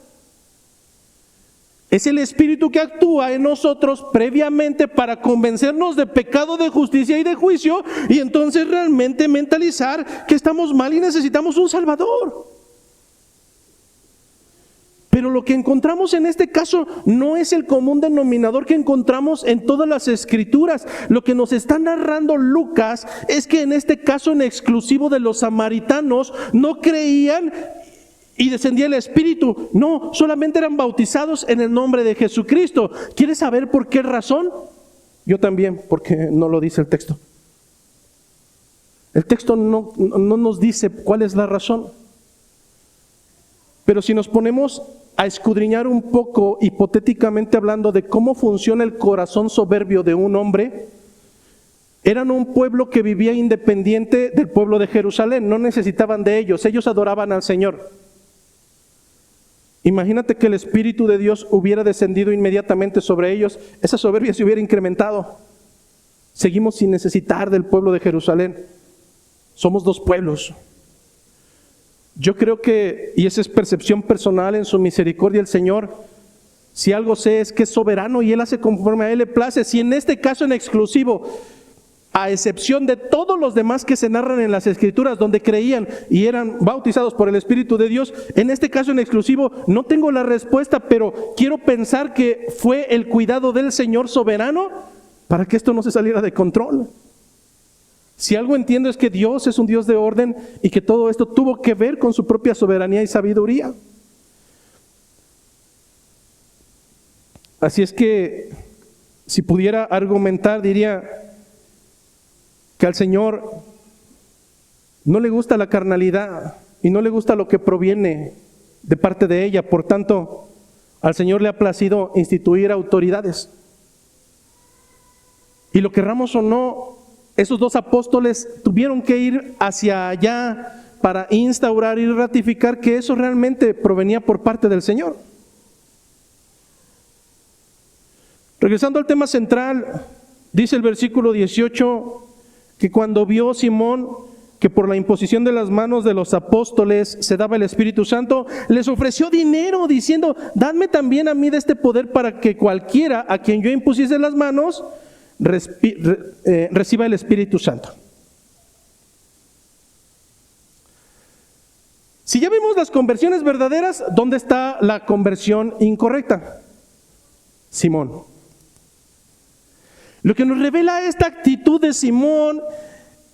Es el Espíritu que actúa en nosotros previamente para convencernos de pecado, de justicia y de juicio, y entonces realmente mentalizar que estamos mal y necesitamos un Salvador. Pero lo que encontramos en este caso no es el común denominador que encontramos en todas las Escrituras. Lo que nos está narrando Lucas es que en este caso en exclusivo de los samaritanos no creían y descendía el Espíritu. No, solamente eran bautizados en el nombre de Jesucristo. ¿Quieres saber por qué razón? Yo también, porque no lo dice el texto. El texto no nos dice cuál es la razón. Pero si nos ponemos a escudriñar un poco, hipotéticamente hablando, de cómo funciona el corazón soberbio de un hombre, eran un pueblo que vivía independiente del pueblo de Jerusalén, no necesitaban de ellos adoraban al Señor. Imagínate que el Espíritu de Dios hubiera descendido inmediatamente sobre ellos, esa soberbia se hubiera incrementado. Seguimos sin necesitar del pueblo de Jerusalén, somos dos pueblos. Yo creo que, y esa es percepción personal, en su misericordia el Señor, si algo sé es que es soberano y Él hace conforme a Él le place. Si en este caso en exclusivo, a excepción de todos los demás que se narran en las Escrituras donde creían y eran bautizados por el Espíritu de Dios, en este caso en exclusivo no tengo la respuesta, pero quiero pensar que fue el cuidado del Señor soberano para que esto no se saliera de control. Si algo entiendo es que Dios es un Dios de orden y que todo esto tuvo que ver con su propia soberanía y sabiduría. Así es que, si pudiera argumentar, diría que al Señor no le gusta la carnalidad y no le gusta lo que proviene de parte de ella. Por tanto, al Señor le ha placido instituir autoridades. Y lo querramos o no, esos dos apóstoles tuvieron que ir hacia allá para instaurar y ratificar que eso realmente provenía por parte del Señor. Regresando al tema central, dice el versículo 18, que cuando vio Simón que por la imposición de las manos de los apóstoles se daba el Espíritu Santo, les ofreció dinero diciendo: dadme también a mí de este poder para que cualquiera a quien yo impusiese las manos reciba el Espíritu Santo. Si ya vimos las conversiones verdaderas, ¿dónde está la conversión incorrecta? Simón. Lo que nos revela esta actitud de Simón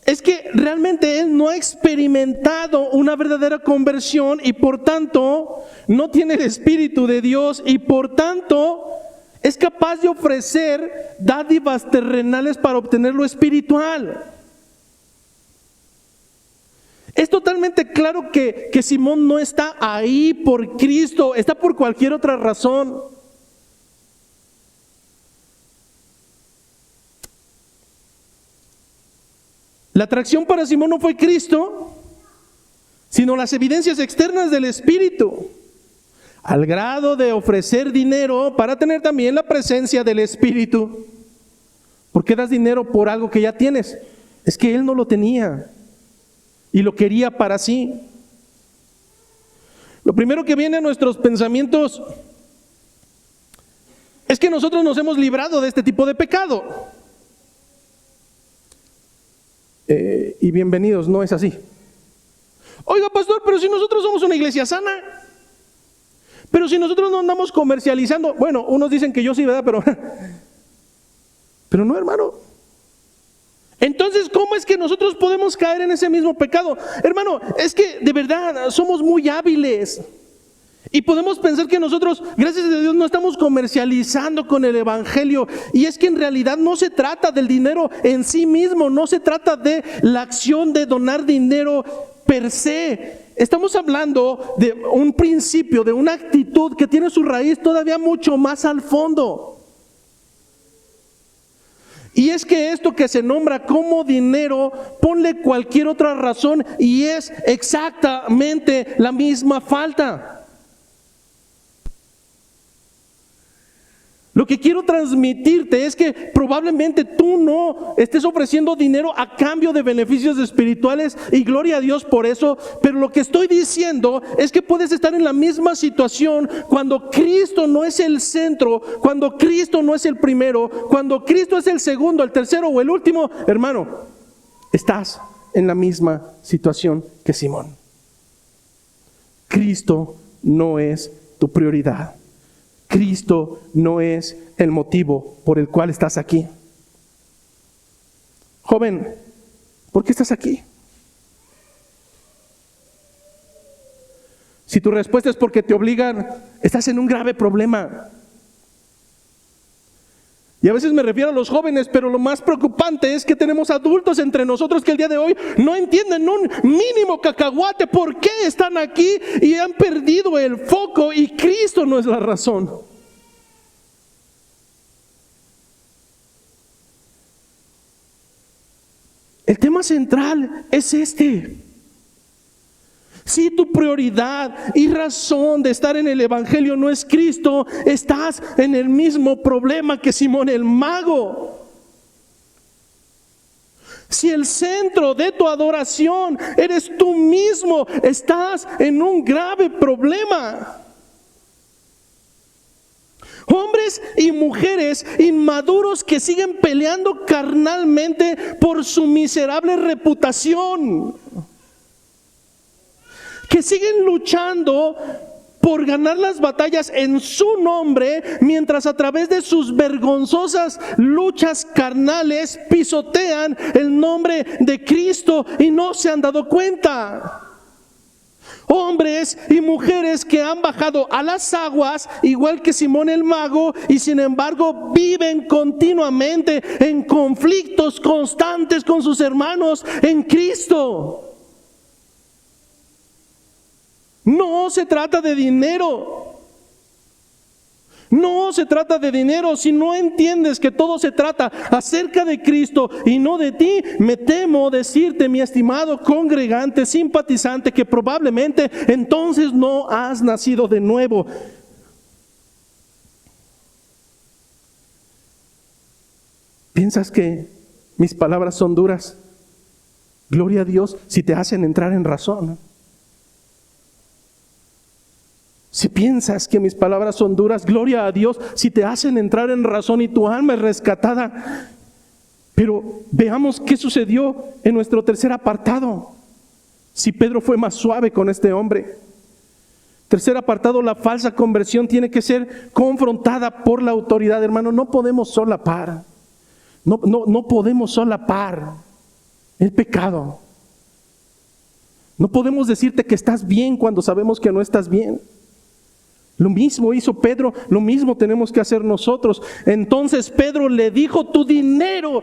es que realmente él no ha experimentado una verdadera conversión y por tanto no tiene el Espíritu de Dios y por tanto es capaz de ofrecer dádivas terrenales para obtener lo espiritual. Es totalmente claro que Simón no está ahí por Cristo, está por cualquier otra razón. La atracción para Simón no fue Cristo, sino las evidencias externas del Espíritu, al grado de ofrecer dinero para tener también la presencia del Espíritu. ¿Por qué das dinero por algo que ya tienes? Es que él no lo tenía y lo quería para sí. Lo primero que viene a nuestros pensamientos es que nosotros nos hemos librado de este tipo de pecado. Y bienvenidos, no es así. Oiga, pastor, pero si nosotros somos una iglesia sana, pero si nosotros no andamos comercializando, bueno, unos dicen que yo sí, ¿verdad? Pero no, hermano. Entonces, ¿cómo es que nosotros podemos caer en ese mismo pecado? Hermano, es que de verdad somos muy hábiles y podemos pensar que nosotros, gracias a Dios, no estamos comercializando con el evangelio. Y es que en realidad no se trata del dinero en sí mismo, no se trata de la acción de donar dinero per se. Estamos hablando de un principio, de una actitud que tiene su raíz todavía mucho más al fondo. Y es que esto que se nombra como dinero, ponle cualquier otra razón y es exactamente la misma falta. Lo que quiero transmitirte es que probablemente tú no estés ofreciendo dinero a cambio de beneficios espirituales y gloria a Dios por eso, pero lo que estoy diciendo es que puedes estar en la misma situación cuando Cristo no es el centro, cuando Cristo no es el primero, cuando Cristo es el segundo, el tercero o el último. Hermano, estás en la misma situación que Simón. Cristo no es tu prioridad. Cristo no es el motivo por el cual estás aquí. Joven, ¿por qué estás aquí? Si tu respuesta es porque te obligan, estás en un grave problema. Y a veces me refiero a los jóvenes, pero lo más preocupante es que tenemos adultos entre nosotros que el día de hoy no entienden un mínimo cacahuate por qué están aquí y han perdido el foco y Cristo no es la razón. El tema central es este. Si tu prioridad y razón de estar en el evangelio no es Cristo, estás en el mismo problema que Simón el mago. Si el centro de tu adoración eres tú mismo, estás en un grave problema. Hombres y mujeres inmaduros que siguen peleando carnalmente por su miserable reputación, que siguen luchando por ganar las batallas en su nombre, mientras a través de sus vergonzosas luchas carnales pisotean el nombre de Cristo y no se han dado cuenta. Hombres y mujeres que han bajado a las aguas, igual que Simón el mago, y sin embargo viven continuamente en conflictos constantes con sus hermanos en Cristo. No se trata de dinero. No se trata de dinero. Si no entiendes que todo se trata acerca de Cristo y no de ti, me temo decirte, mi estimado congregante, simpatizante, que probablemente entonces no has nacido de nuevo. ¿Piensas que mis palabras son duras? Gloria a Dios si te hacen entrar en razón. Si piensas que mis palabras son duras, gloria a Dios si te hacen entrar en razón y tu alma es rescatada. Pero veamos qué sucedió en nuestro tercer apartado. Si Pedro fue más suave con este hombre. Tercer apartado, la falsa conversión tiene que ser confrontada por la autoridad. Hermano, no podemos solapar. No podemos solapar el pecado. No podemos decirte que estás bien cuando sabemos que no estás bien. Lo mismo hizo Pedro, lo mismo tenemos que hacer nosotros. Entonces Pedro le dijo, tu dinero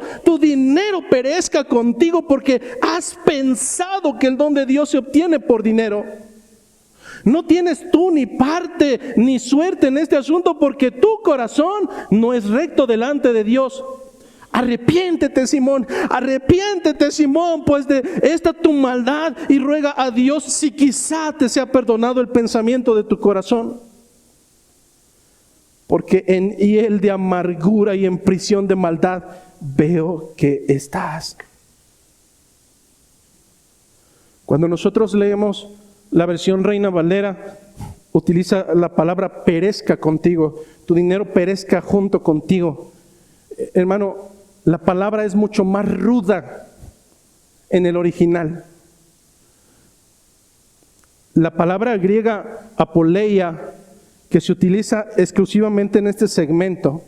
perezca contigo porque has pensado que el don de Dios se obtiene por dinero. No tienes tú ni parte ni suerte en este asunto porque tu corazón no es recto delante de Dios. Arrepiéntete, Simón, pues de esta tu maldad, y ruega a Dios si quizá te sea perdonado el pensamiento de tu corazón. Porque en hiel de amargura y en prisión de maldad veo que estás. Cuando nosotros leemos la versión Reina Valera, utiliza la palabra perezca contigo, tu dinero perezca junto contigo. Hermano, la palabra es mucho más ruda en el original. La palabra griega apoleia, que se utiliza exclusivamente en este segmento,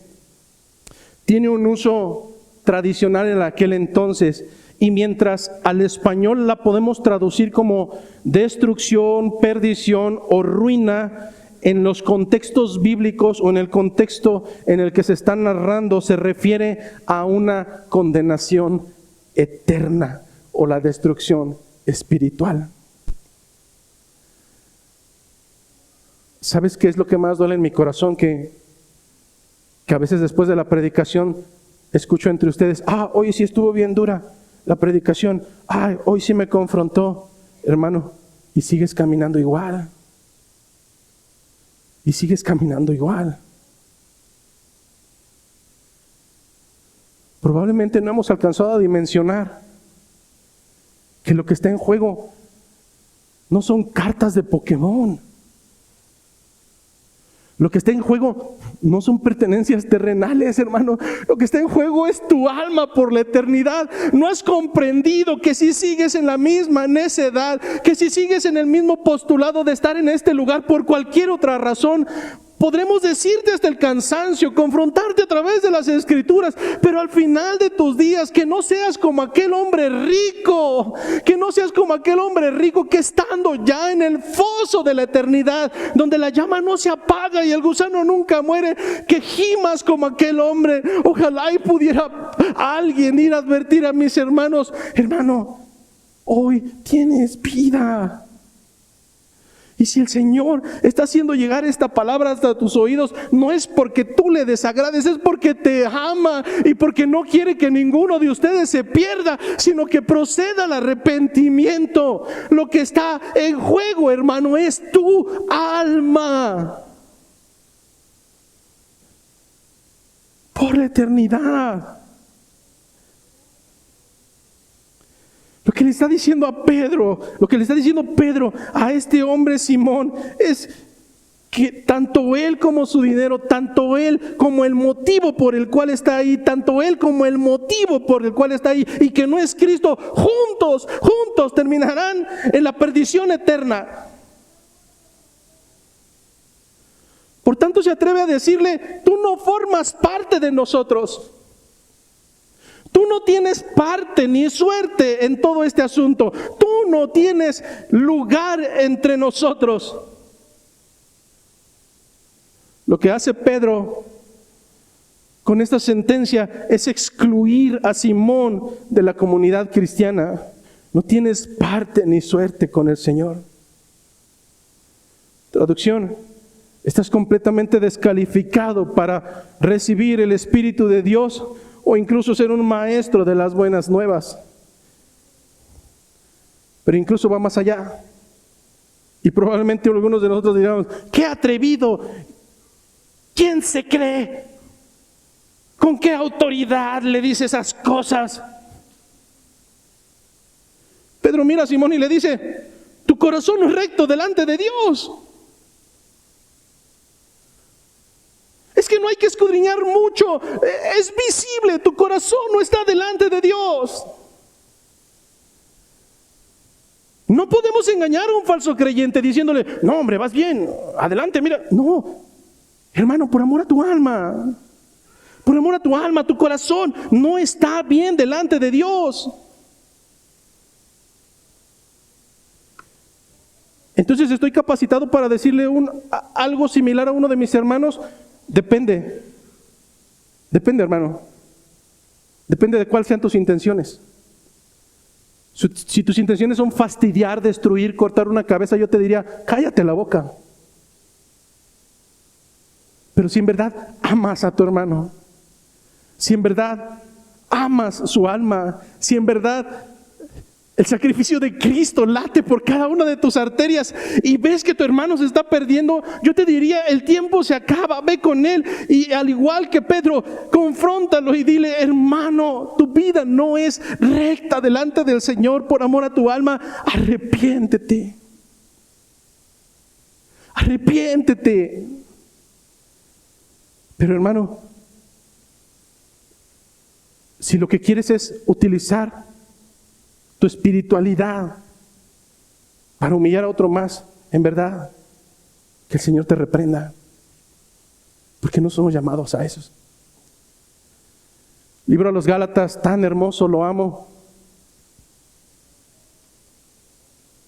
tiene un uso tradicional en aquel entonces, y mientras al español la podemos traducir como destrucción, perdición o ruina, en los contextos bíblicos o en el contexto en el que se está narrando se refiere a una condenación eterna o la destrucción espiritual. ¿Sabes qué es lo que más duele en mi corazón? Que a veces después de la predicación escucho entre ustedes: hoy sí estuvo bien dura la predicación, hoy sí me confrontó, hermano, y sigues caminando igual. Y sigues caminando igual. Probablemente no hemos alcanzado a dimensionar que lo que está en juego no son cartas de Pokémon. Lo que está en juego no son pertenencias terrenales, hermano. Lo que está en juego es tu alma por la eternidad. ¿No has comprendido que si sigues en la misma necedad, que si sigues en el mismo postulado de estar en este lugar por cualquier otra razón, podremos decirte hasta el cansancio, confrontarte a través de las Escrituras, pero al final de tus días que no seas como aquel hombre rico, que no seas como aquel hombre rico que estando ya en el foso de la eternidad, donde la llama no se apaga y el gusano nunca muere, que gimas como aquel hombre. Ojalá y pudiera alguien ir a advertir a mis hermanos: hermano, hoy tienes vida. Y si el Señor está haciendo llegar esta palabra hasta tus oídos, no es porque tú le desagrades, es porque te ama y porque no quiere que ninguno de ustedes se pierda, sino que proceda al arrepentimiento. Lo que está en juego, hermano, es tu alma por la eternidad. Lo que le está diciendo a Pedro, lo que le está diciendo Pedro a este hombre Simón, es que tanto él como su dinero, tanto él como el motivo por el cual está ahí, tanto él como el motivo por el cual está ahí, y que no es Cristo, juntos terminarán en la perdición eterna. Por tanto se atreve a decirle: tú no formas parte de nosotros. Tú no tienes parte ni suerte en todo este asunto. Tú no tienes lugar entre nosotros. Lo que hace Pedro con esta sentencia es excluir a Simón de la comunidad cristiana. No tienes parte ni suerte con el Señor. Traducción: estás completamente descalificado para recibir el Espíritu de Dios o incluso ser un maestro de las buenas nuevas. Pero incluso va más allá. Y probablemente algunos de nosotros dirán: ¡qué atrevido! ¿Quién se cree? ¿Con qué autoridad le dice esas cosas? Pedro mira a Simón y le dice: tu corazón no es recto delante de Dios. Es que no hay que escudriñar mucho, es visible, tu corazón no está delante de Dios. No podemos engañar a un falso creyente diciéndole: no hombre, vas bien, adelante, mira. No, hermano, por amor a tu alma, tu corazón no está bien delante de Dios. Entonces, ¿estoy capacitado para decirle algo similar a uno de mis hermanos? Depende, hermano. Depende de cuáles sean tus intenciones. Si tus intenciones son fastidiar, destruir, cortar una cabeza, yo te diría: cállate la boca. Pero si en verdad amas a tu hermano, si en verdad amas su alma, si en verdad el sacrificio de Cristo late por cada una de tus arterias y ves que tu hermano se está perdiendo, yo te diría, el tiempo se acaba, ve con él y al igual que Pedro, confróntalo y dile: hermano, tu vida no es recta delante del Señor, por amor a tu alma, arrepiéntete. Arrepiéntete. Pero hermano, si lo que quieres es utilizar tu espiritualidad para humillar a otro más, en verdad, que el Señor te reprenda, porque no somos llamados a eso. Libro a los Gálatas, tan hermoso, lo amo.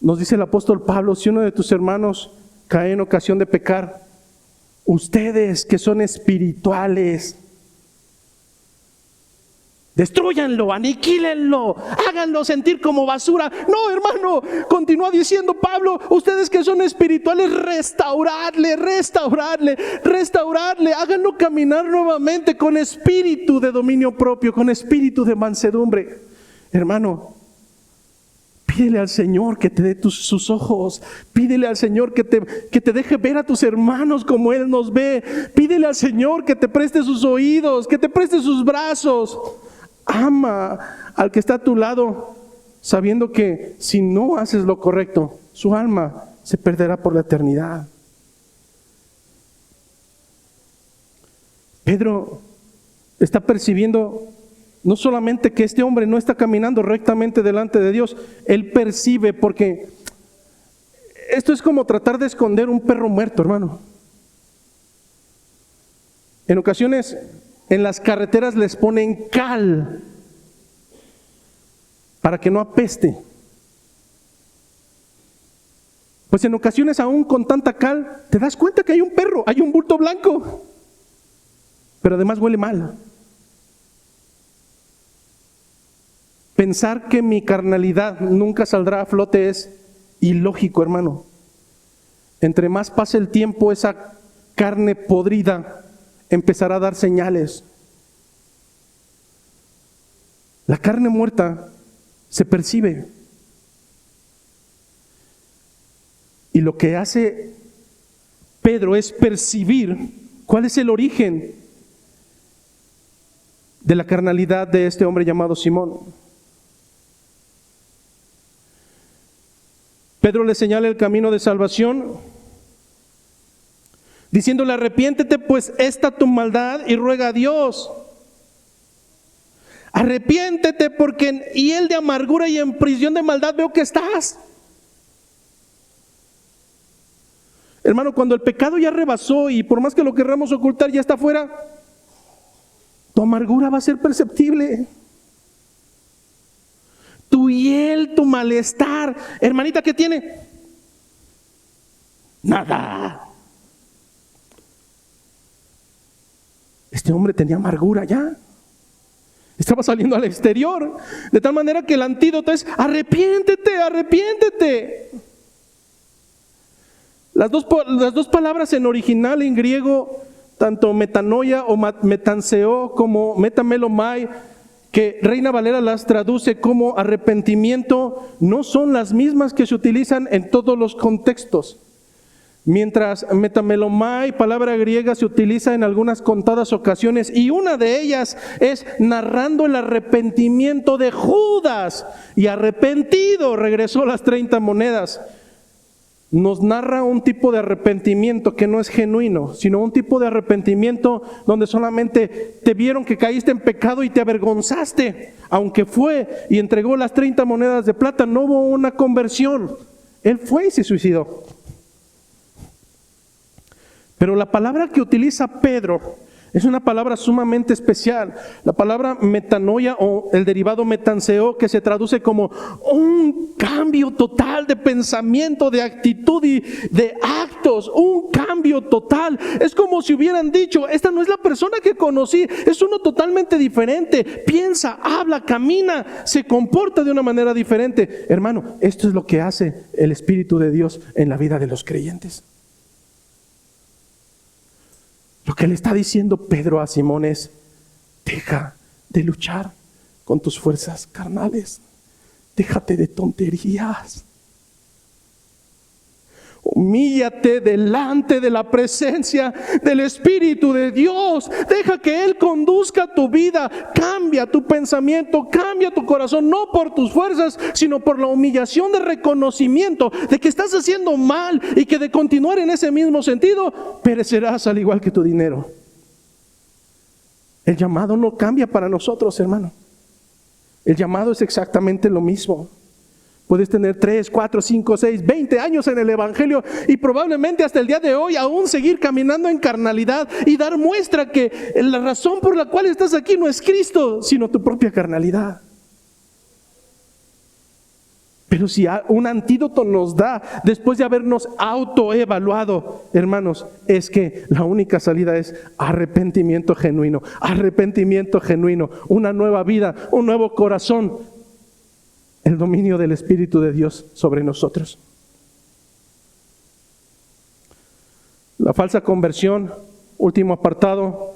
Nos dice el apóstol Pablo: si uno de tus hermanos cae en ocasión de pecar, ustedes que son espirituales, destrúyanlo, aniquílenlo, háganlo sentir como basura. No, hermano, continúa diciendo Pablo, ustedes que son espirituales, restauradle, háganlo caminar nuevamente con espíritu de dominio propio, con espíritu de mansedumbre. Hermano, pídele al Señor que te dé sus ojos. Pídele al Señor que te deje ver a tus hermanos como Él nos ve. Pídele al Señor que te preste sus oídos, que te preste sus brazos. Ama al que está a tu lado, sabiendo que si no haces lo correcto, su alma se perderá por la eternidad. Pedro está percibiendo no solamente que este hombre no está caminando rectamente delante de Dios, él percibe, porque esto es como tratar de esconder un perro muerto, hermano. En ocasiones en las carreteras les ponen cal para que no apeste. Pues en ocasiones aún con tanta cal te das cuenta que hay un perro, hay un bulto blanco, pero además huele mal. Pensar que mi carnalidad nunca saldrá a flote es ilógico, hermano. Entre más pase el tiempo, esa carne podrida empezará a dar señales. La carne muerta se percibe. Y lo que hace Pedro es percibir cuál es el origen de la carnalidad de este hombre llamado Simón. Pedro le señala el camino de salvación, diciéndole: arrepiéntete pues esta tu maldad y ruega a Dios. Arrepiéntete porque en hiel de amargura y en prisión de maldad veo que estás. Hermano, cuando el pecado ya rebasó y por más que lo querramos ocultar ya está afuera, tu amargura va a ser perceptible. Tu hiel, tu malestar. Hermanita, ¿qué tiene? Nada. Este hombre tenía amargura ya. Estaba saliendo al exterior. De tal manera que el antídoto es: arrepiéntete, arrepiéntete. Las dos palabras en original en griego, tanto metanoia o metanseo como metamelomai, que Reina Valera las traduce como arrepentimiento, no son las mismas que se utilizan en todos los contextos. Mientras metamelomai, palabra griega, se utiliza en algunas contadas ocasiones, y una de ellas es narrando el arrepentimiento de Judas, y arrepentido regresó las 30 monedas. Nos narra un tipo de arrepentimiento que no es genuino, sino un tipo de arrepentimiento donde solamente te vieron que caíste en pecado y te avergonzaste. Aunque fue y entregó las 30 monedas de plata, no hubo una conversión. Él fue y se suicidó. Pero la palabra que utiliza Pedro es una palabra sumamente especial. La palabra metanoia, o el derivado metanseo, que se traduce como un cambio total de pensamiento, de actitud y de actos. Un cambio total. Es como si hubieran dicho: esta no es la persona que conocí, es uno totalmente diferente. Piensa, habla, camina, se comporta de una manera diferente. Hermano, esto es lo que hace el Espíritu de Dios en la vida de los creyentes. Lo que le está diciendo Pedro a Simón es: deja de luchar con tus fuerzas carnales. Déjate de tonterías. Humíllate delante de la presencia del Espíritu de Dios. Deja que Él conduzca tu vida. Cambia tu pensamiento, cambia tu corazón, no por tus fuerzas, sino por la humillación de reconocimiento de que estás haciendo mal y que de continuar en ese mismo sentido, perecerás al igual que tu dinero. El llamado no cambia para nosotros, hermano. El llamado es exactamente lo mismo. Puedes tener 3, 4, 5, 6, 20 años en el Evangelio y probablemente hasta el día de hoy aún seguir caminando en carnalidad y dar muestra que la razón por la cual estás aquí no es Cristo, sino tu propia carnalidad. Pero si un antídoto nos da después de habernos autoevaluado, hermanos, es que la única salida es arrepentimiento genuino, una nueva vida, un nuevo corazón. El dominio del Espíritu de Dios sobre nosotros. La falsa conversión, último apartado,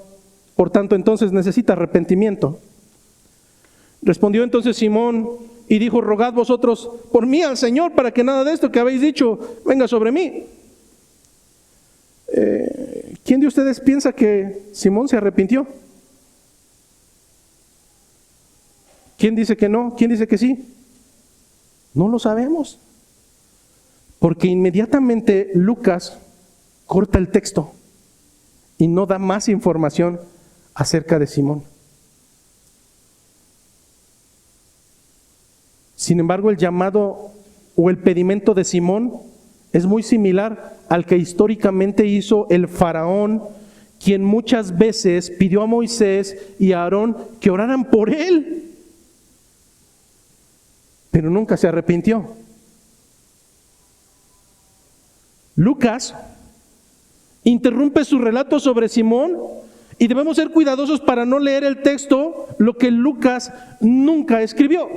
por tanto entonces necesita arrepentimiento. Respondió entonces Simón y dijo: rogad vosotros por mí al Señor para que nada de esto que habéis dicho venga sobre mí. ¿Quién de ustedes piensa que Simón se arrepintió? ¿Quién dice que no? ¿Quién dice que sí? No lo sabemos, porque inmediatamente Lucas corta el texto y no da más información acerca de Simón. Sin embargo, el llamado o el pedimento de Simón es muy similar al que históricamente hizo el faraón, quien muchas veces pidió a Moisés y a Aarón que oraran por él, pero nunca se arrepintió. Lucas interrumpe su relato sobre Simón y debemos ser cuidadosos para no leer el texto, lo que Lucas nunca escribió.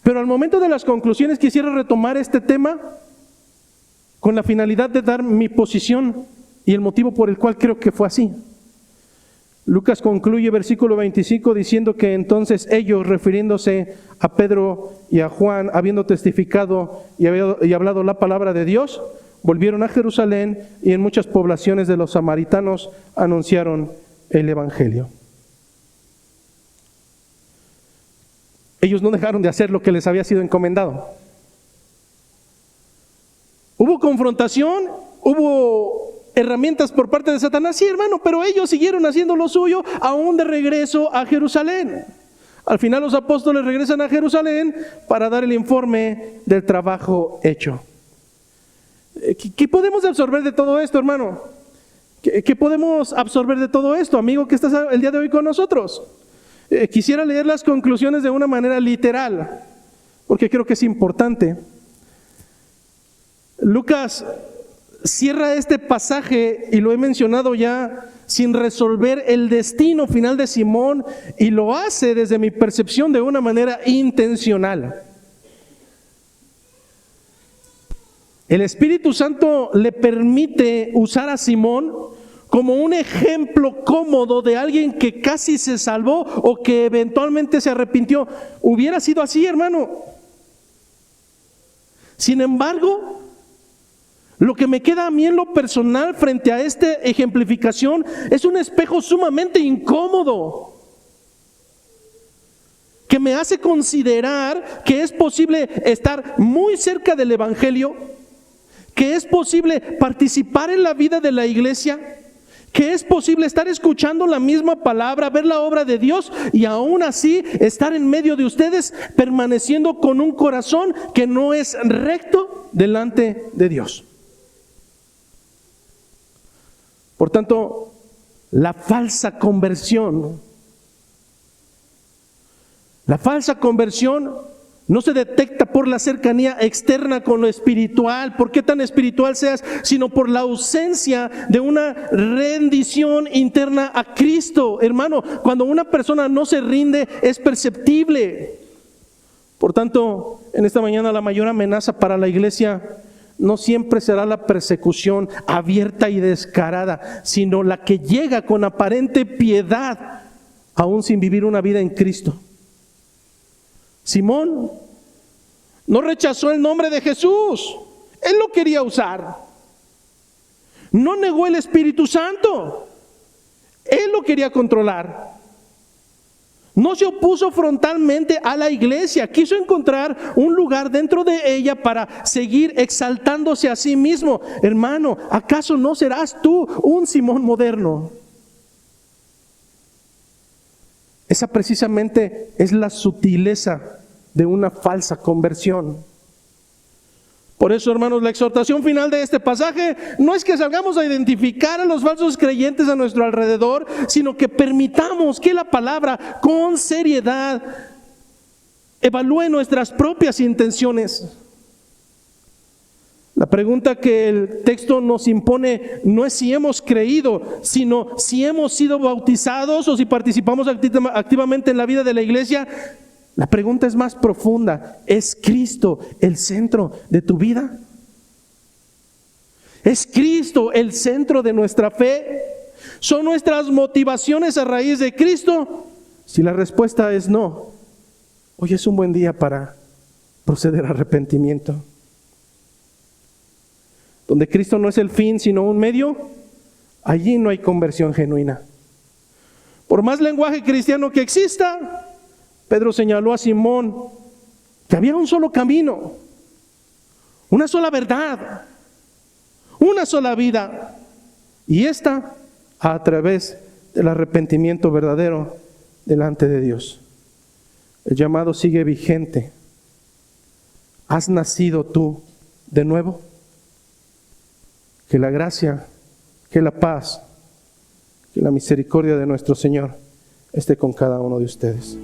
Pero al momento de las conclusiones quisiera retomar este tema con la finalidad de dar mi posición y el motivo por el cual creo que fue así. Lucas concluye versículo 25 diciendo que entonces ellos, refiriéndose a Pedro y a Juan, habiendo testificado y hablado la palabra de Dios, volvieron a Jerusalén y en muchas poblaciones de los samaritanos anunciaron el Evangelio. Ellos no dejaron de hacer lo que les había sido encomendado. Hubo confrontación, hubo herramientas por parte de Satanás, sí, hermano, pero ellos siguieron haciendo lo suyo aún de regreso a Jerusalén. Al final los apóstoles regresan a Jerusalén para dar el informe del trabajo hecho. ¿Qué podemos absorber de todo esto, hermano? ¿Qué podemos absorber de todo esto, amigo que estás el día de hoy con nosotros? Quisiera leer las conclusiones de una manera literal, porque creo que es importante. Lucas cierra este pasaje, y lo he mencionado ya, sin resolver el destino final de Simón, y lo hace desde mi percepción de una manera intencional. El Espíritu Santo le permite usar a Simón como un ejemplo cómodo de alguien que casi se salvó o que eventualmente se arrepintió. Hubiera sido así, hermano. Sin embargo, lo que me queda a mí en lo personal frente a esta ejemplificación es un espejo sumamente incómodo, que me hace considerar que es posible estar muy cerca del Evangelio, que es posible participar en la vida de la iglesia, que es posible estar escuchando la misma palabra, ver la obra de Dios y aún así estar en medio de ustedes permaneciendo con un corazón que no es recto delante de Dios. Por tanto, la falsa conversión no se detecta por la cercanía externa con lo espiritual, por qué tan espiritual seas, sino por la ausencia de una rendición interna a Cristo. Hermano, cuando una persona no se rinde, es perceptible. Por tanto, en esta mañana la mayor amenaza para la iglesia no siempre será la persecución abierta y descarada, sino la que llega con aparente piedad aún sin vivir una vida en Cristo. Simón no rechazó el nombre de Jesús, él lo quería usar. No negó el Espíritu Santo, él lo quería controlar. No se opuso frontalmente a la iglesia, quiso encontrar un lugar dentro de ella para seguir exaltándose a sí mismo. Hermano, ¿acaso no serás tú un Simón moderno? Esa precisamente es la sutileza de una falsa conversión. Por eso, hermanos, la exhortación final de este pasaje no es que salgamos a identificar a los falsos creyentes a nuestro alrededor, sino que permitamos que la palabra con seriedad evalúe nuestras propias intenciones. La pregunta que el texto nos impone no es si hemos creído, sino si hemos sido bautizados o si participamos activamente en la vida de la iglesia. La pregunta es más profunda. ¿Es Cristo el centro de tu vida? ¿Es Cristo el centro de nuestra fe? ¿Son nuestras motivaciones a raíz de Cristo? Si la respuesta es no, hoy es un buen día para proceder a arrepentimiento. Donde Cristo no es el fin, sino un medio, allí no hay conversión genuina. Por más lenguaje cristiano que exista, Pedro señaló a Simón que había un solo camino, una sola verdad, una sola vida, y esta a través del arrepentimiento verdadero delante de Dios. El llamado sigue vigente. ¿Has nacido tú de nuevo? Que la gracia, que la paz, que la misericordia de nuestro Señor esté con cada uno de ustedes.